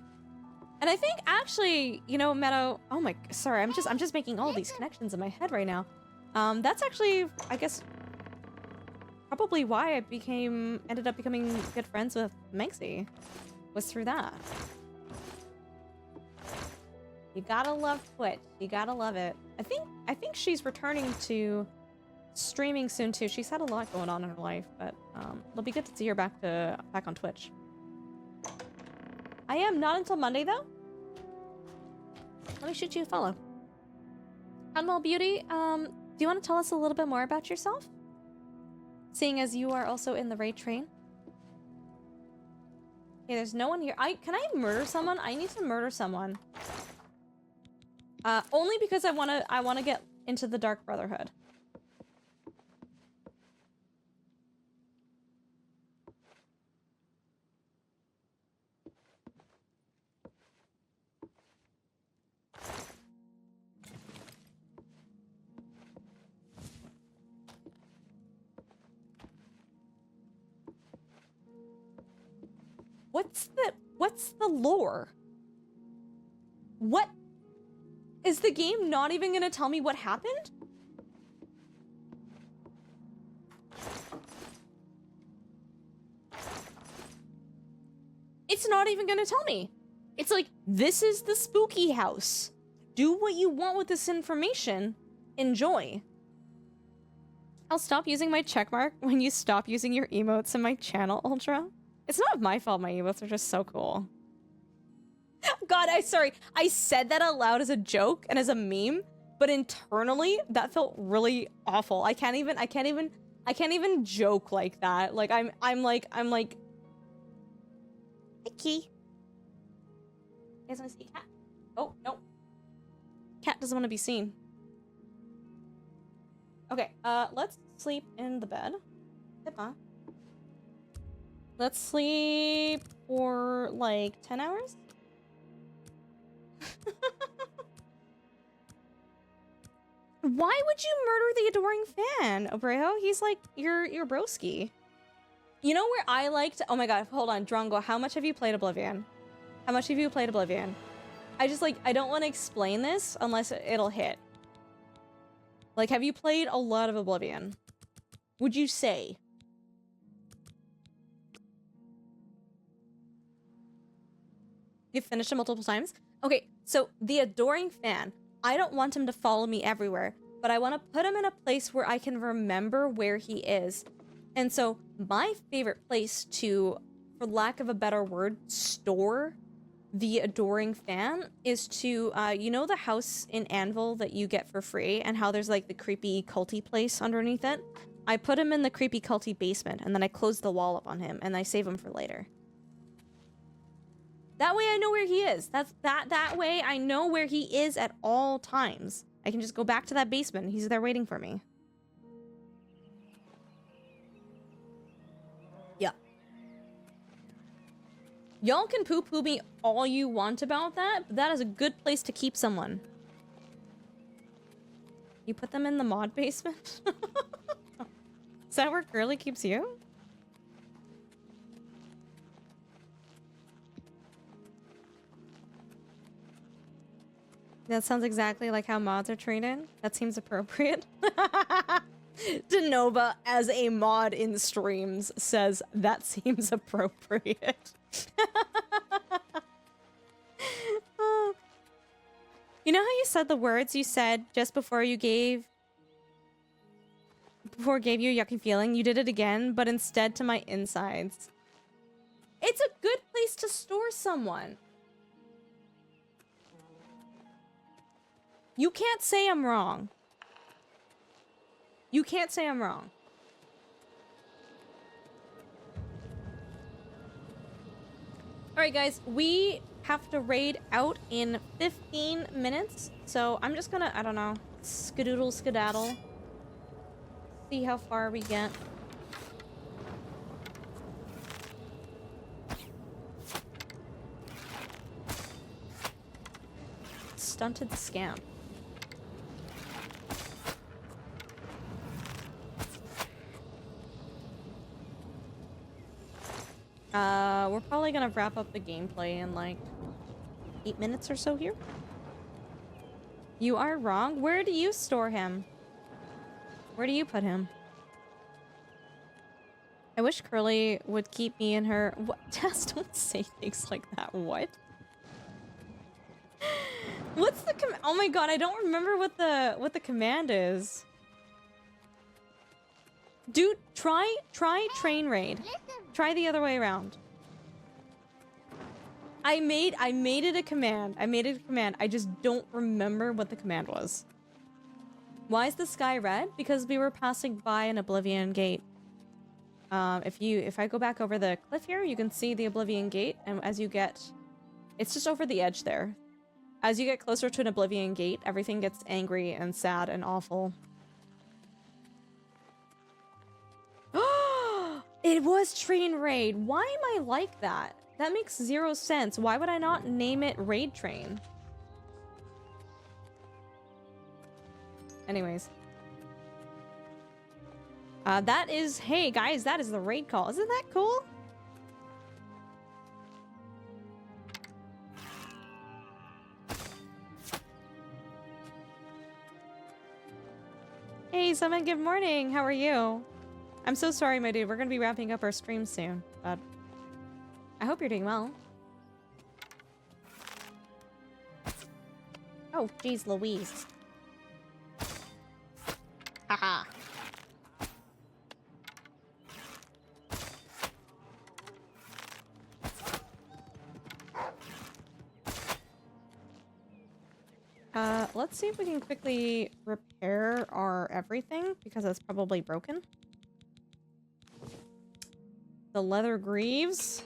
And I think actually, you know, Meadow, oh my, sorry, I'm just making all these connections in my head right now. That's actually, I guess, probably why I ended up becoming good friends with Manxie, was through that. You gotta love Twitch. You gotta love it. I think she's returning to streaming soon too. She's had a lot going on in her life, but it'll be good to see her back on Twitch. I am not until Monday though. Let me shoot you a follow. Unwell Beauty, do you want to tell us a little bit more about yourself? Seeing as you are also in the raid train. Okay, there's no one here. Can I murder someone? I need to murder someone. Only because I wanna get into the Dark Brotherhood. What's the lore? What? Is the game not even gonna tell me what happened? It's not even gonna tell me. It's like, this is the spooky house. Do what you want with this information. Enjoy. I'll stop using my checkmark when you stop using your emotes in my channel, Ultra. It's not my fault my emotes are just so cool. God, sorry. I said that out loud as a joke and as a meme, but internally that felt really awful. I can't even joke like that. Like I'm like Hickey. You guys wanna see a cat? Oh, no. Cat doesn't want to be seen. Okay, let's sleep in the bed. Pippa. Let's sleep for like 10 hours? Why would you murder the adoring fan, Obrejo? He's like your broski. You know where I liked... Oh my god, hold on, Drongo, how much have you played Oblivion? How much have you played Oblivion? I don't want to explain this unless it'll hit. Like, have you played a lot of Oblivion? Would you say? You've finished it multiple times? Okay, so the adoring fan, I don't want him to follow me everywhere, but I want to put him in a place where I can remember where he is. And so my favorite place to, for lack of a better word, store the adoring fan is to, you know the house in Anvil that you get for free and how there's like the creepy culty place underneath it? I put him in the creepy culty basement and then I close the wall up on him and I save him for later. That way I know where he is. That way I know where he is at all times. I can just go back to that basement. He's there waiting for me. Yeah. Y'all can poo-poo me all you want about that, but that is a good place to keep someone. You put them in the mod basement? Is that where Curly keeps you? That sounds exactly like how mods are treated. That seems appropriate. Denova, as a mod in streams, says that seems appropriate. You know how you said the words you said just before gave you a yucky feeling? You did it again, but instead to my insides. It's a good place to store someone. You can't say I'm wrong. You can't say I'm wrong. Alright guys, we have to raid out in 15 minutes. So I'm just gonna, I don't know, skadoodle skedaddle. See how far we get. Stunted scamp. We're probably gonna wrap up the gameplay in like 8 minutes or so here. You are wrong. Where do you store him? Where do you put him? I wish Curly would keep me in her... What? Tess, don't say things like that. What? What's the command? Oh my god, I don't remember what the command is. Dude, try train raid. Try the other way around. I made it a command. I just don't remember what the command was. Why is the sky red? Because we were passing by an Oblivion gate. If I go back over the cliff here, you can see the Oblivion gate, and as you get... It's just over the edge there. As you get closer to an Oblivion gate, everything gets angry and sad and awful. It was Train Raid! Why am I like that? That makes zero sense. Why would I not name it Raid Train? Anyways. That is... Hey, guys, that is the raid call. Isn't that cool? Hey, Summon, good morning. How are you? I'm so sorry, my dude. We're gonna be wrapping up our stream soon, but I hope you're doing well. Oh, geez, Louise. Haha. Let's see if we can quickly repair our everything, because it's probably broken. The leather greaves.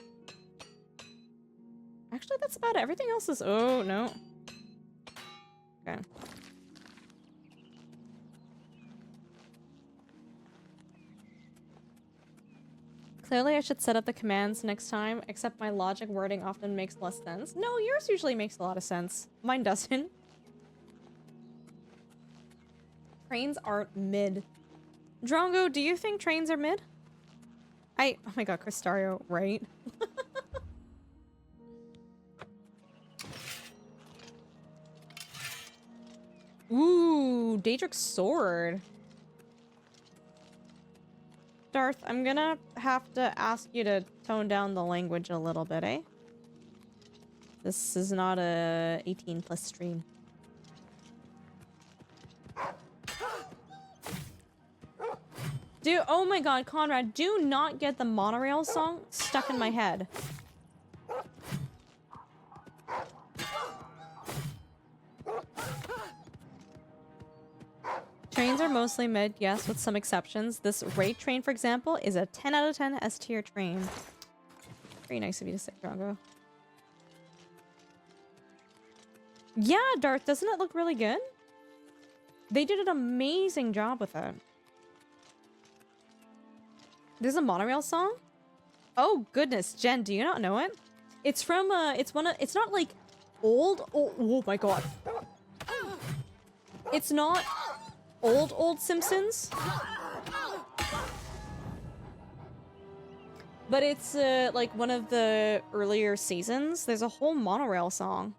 Actually, that's about it. Everything else is... Oh, no. Okay. Clearly, I should set up the commands next time, except my logic wording often makes less sense. No, yours usually makes a lot of sense. Mine doesn't. Trains aren't mid. Drongo, do you think trains are mid? Oh my god, Cristario, right? Ooh, Daedric's sword. Darth, I'm gonna have to ask you to tone down the language a little bit, eh? This is not a 18+ stream. Dude, oh my god, Conrad, do not get the monorail song stuck in my head. Trains are mostly mid, yes, with some exceptions. This raid train, for example, is a 10 out of 10 S tier train. Very nice of you to say, Drongo. Yeah, Darth, doesn't it look really good? They did an amazing job with it. There's a monorail song? Oh, goodness. Jen, do you not know it? It's from, it's not like old, oh my god. It's not old Simpsons. But it's, like one of the earlier seasons. There's a whole monorail song.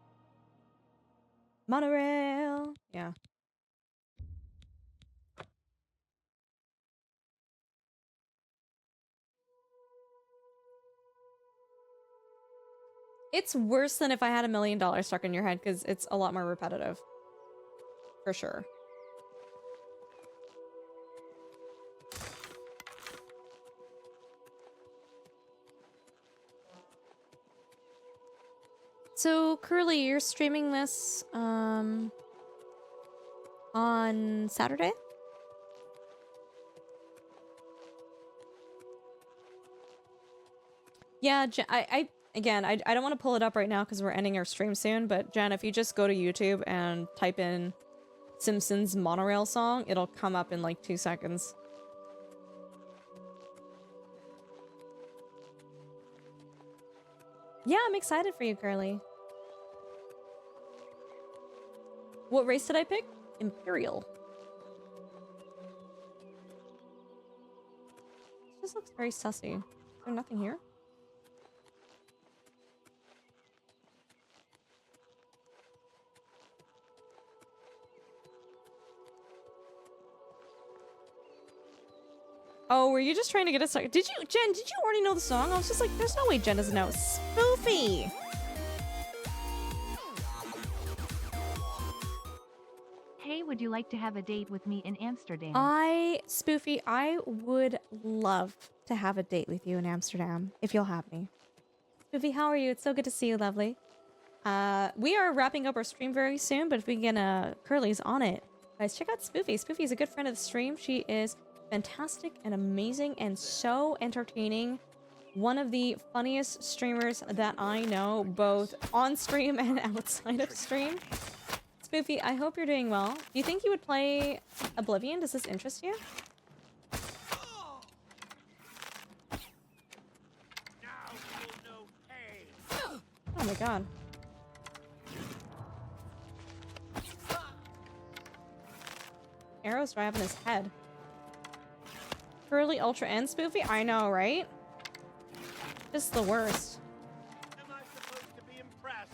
Monorail. Yeah. It's worse than if I had $1 million stuck in your head, because it's a lot more repetitive. For sure. So, Curly, you're streaming this, on Saturday? Yeah, again, I don't want to pull it up right now because we're ending our stream soon, but Jen, if you just go to YouTube and type in Simpsons monorail song, it'll come up in like 2 seconds. Yeah, I'm excited for you, Curly. What race did I pick? Imperial. This looks very sussy. Is there nothing here? Oh, were you just trying to get us started? Did you, Jen, did you already know the song? I was just like, there's no way Jen doesn't know. Spoofy! Hey, would you like to have a date with me in Amsterdam? Spoofy, I would love to have a date with you in Amsterdam, if you'll have me. Spoofy, how are you? It's so good to see you, lovely. We are wrapping up our stream very soon, but if we can, Curly's on it. Guys, check out Spoofy. Spoofy's a good friend of the stream. She is fantastic and amazing and so entertaining. One of the funniest streamers that I know, both on stream and outside of stream. Spoofy, I hope you're doing well. Do you think you would play Oblivion? Does this interest you? Oh my god. Arrows driving his head. Curly, Ultra, and Spoofy? I know, right? This is the worst. Am I supposed to be impressed?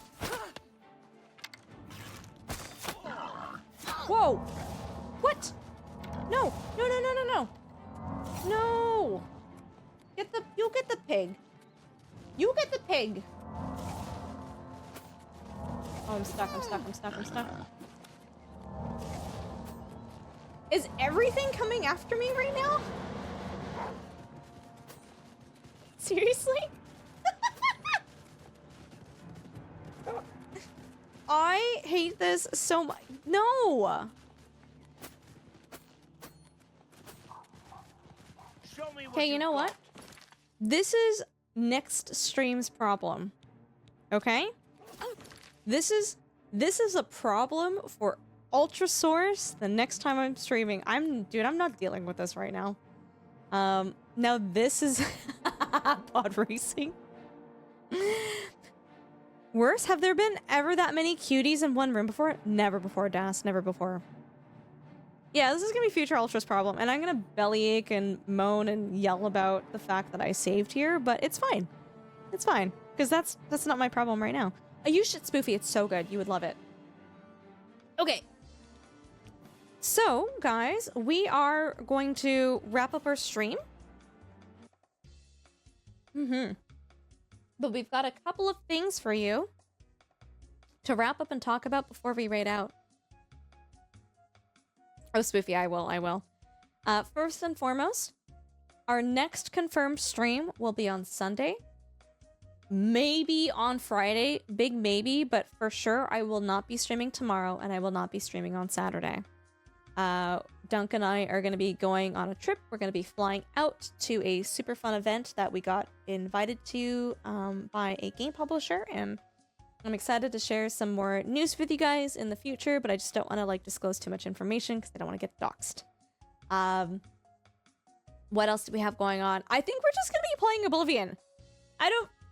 Whoa! What? No! No, no, no, no, no! No! You get the pig. You get the pig! Oh, I'm stuck, I'm stuck, I'm stuck, I'm stuck. Is everything coming after me right now? Seriously? I hate this so much. No! Okay, you know what? This is next stream's problem. Okay? This is a problem for Ultrasource the next time I'm streaming. Dude, I'm not dealing with this right now. Now this is pod racing. Worse, have there been ever that many cuties in one room before? Never before, Das. Never before. Yeah, this is gonna be future Ultra's problem, and I'm gonna bellyache and moan and yell about the fact that I saved here, but it's fine. It's fine, because that's not my problem right now. You should Spoofy, it's so good. You would love it. Okay. So, guys, we are going to wrap up our stream. But we've got a couple of things for you to wrap up and talk about before we raid out. Oh, Spoofy, I will. First and foremost, our next confirmed stream will be on Sunday. Maybe on Friday. Big maybe, but for sure I will not be streaming tomorrow, and I will not be streaming on Saturday. Dunk and I are going to be going on a trip. We're going to be flying out to a super fun event that we got invited to by a game publisher, and I'm excited to share some more news with you guys in the future, but I just don't want to like disclose too much information because I don't want to get doxxed. What else do we have going on? I think we're just going to be playing Oblivion.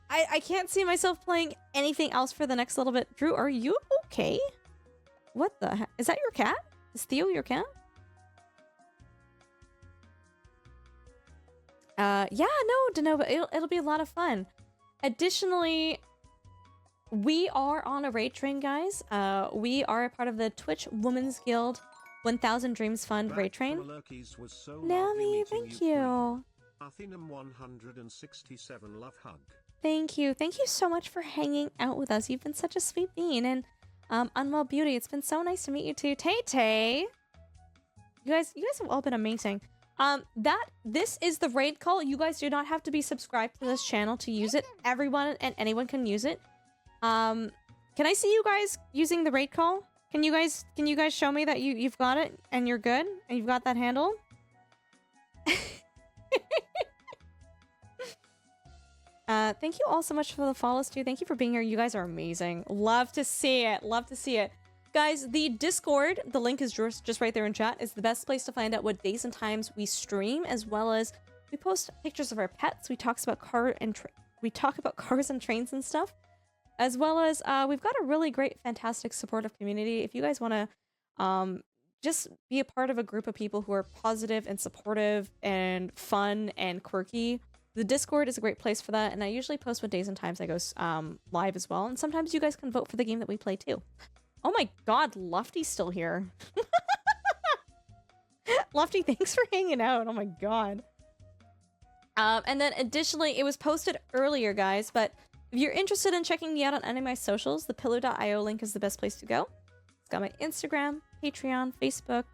I can't see myself playing anything else for the next little bit. Drew, are you okay? What the heck? Is that your cat? Is Theo your cat? Yeah, no, Denova, it'll be a lot of fun. Additionally, we are on a raid train, guys. We are a part of the Twitch Women's Guild 1000 Dreams Fund raid train. Nami, thank you. Athenum 167 love hug. Thank you. Thank you so much for hanging out with us. You've been such a sweet bean. And Unwell Beauty, it's been so nice to meet you too. Tay-Tay. You guys have all been amazing. This is the raid call. You guys do not have to be subscribed to this channel to use it. Everyone and anyone can use it. Can I see you guys using the raid call? Can you guys show me that you've got it and you're good and you've got that handle? Thank you all so much for the follows too. Thank you for being here. You guys are amazing. Love to see it. Love to see it. Guys, the Discord, the link is just right there in chat, is the best place to find out what days and times we stream, as well as we post pictures of our pets. We talk about cars and trains and stuff, as well as we've got a really great, fantastic, supportive community. If you guys want to just be a part of a group of people who are positive and supportive and fun and quirky, the Discord is a great place for that. And I usually post what days and times I go live as well. And sometimes you guys can vote for the game that we play too. Oh my god, Lofty's still here. Lofty, thanks for hanging out. Oh my god. And then additionally, it was posted earlier, guys, but if you're interested in checking me out on any of my socials, the pillow.io link is the best place to go. It's got my Instagram, Patreon, Facebook,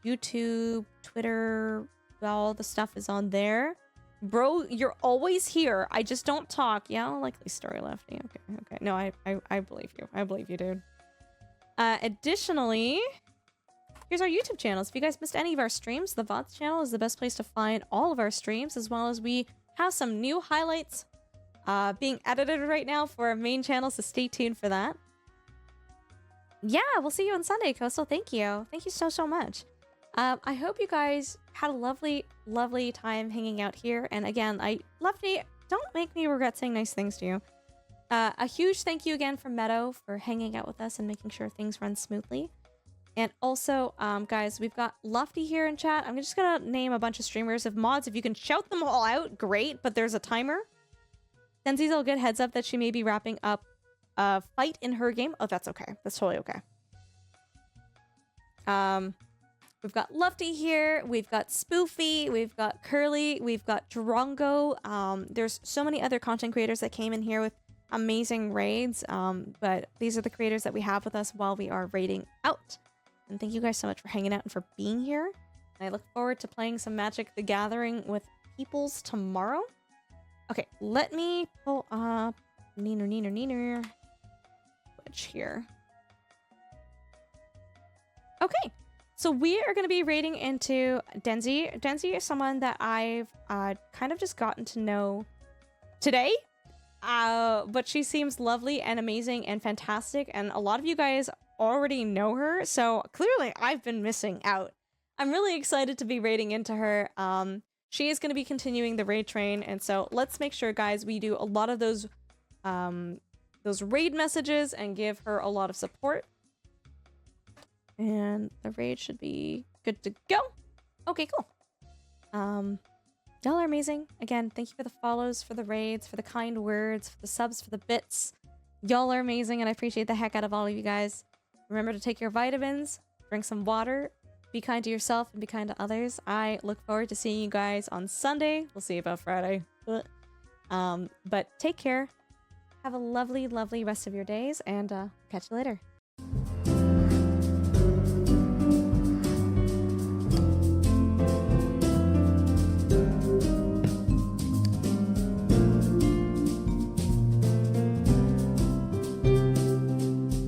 YouTube, Twitter. All the stuff is on there. Bro, you're always here. I just don't talk. Yeah, likely story, Lefty. Okay. No, I believe you. I believe you, dude. Additionally, here's our YouTube channels. If you guys missed any of our streams, the VODs channel is the best place to find all of our streams, as well as we have some new highlights being edited right now for our main channel, so stay tuned for that. Yeah, we'll see you on Sunday, Coastal. Thank you. Thank you so much. I hope you guys had a lovely, lovely time hanging out here. And again, Lefty, don't make me regret saying nice things to you. A huge thank you again from Meadow for hanging out with us and making sure things run smoothly. And also, guys, we've got Lofty here in chat. I'm just gonna name a bunch of streamers of mods. If you can shout them all out, great, but there's a timer. Tenzi's will get heads up that she may be wrapping up a fight in her game. Oh, that's okay. That's totally okay. We've got Lofty here, we've got Spoofy, we've got Curly, we've got Drongo. There's so many other content creators that came in here with amazing raids, but these are the creators that we have with us while we are raiding out. And thank you guys so much for hanging out and for being here. And I look forward to playing some Magic the Gathering with peoples tomorrow. Okay, let me pull up Neener Which here. Okay, so we are going to be raiding into Denzi. Denzi is someone that I've kind of just gotten to know today. But she seems lovely and amazing and fantastic, and a lot of you guys already know her, so clearly I've been missing out. I'm really excited to be raiding into her. She is going to be continuing the raid train, and so let's make sure, guys, we do a lot of those raid messages and give her a lot of support. And the raid should be good to go. Okay, cool. Y'all are amazing. Again, thank you for the follows, for the raids, for the kind words, for the subs, for the bits. Y'all are amazing, and I appreciate the heck out of all of you guys. Remember to take your vitamins, drink some water, be kind to yourself, and be kind to others. I look forward to seeing you guys on Sunday. We'll see you about Friday. But take care. Have a lovely, lovely rest of your days, and catch you later.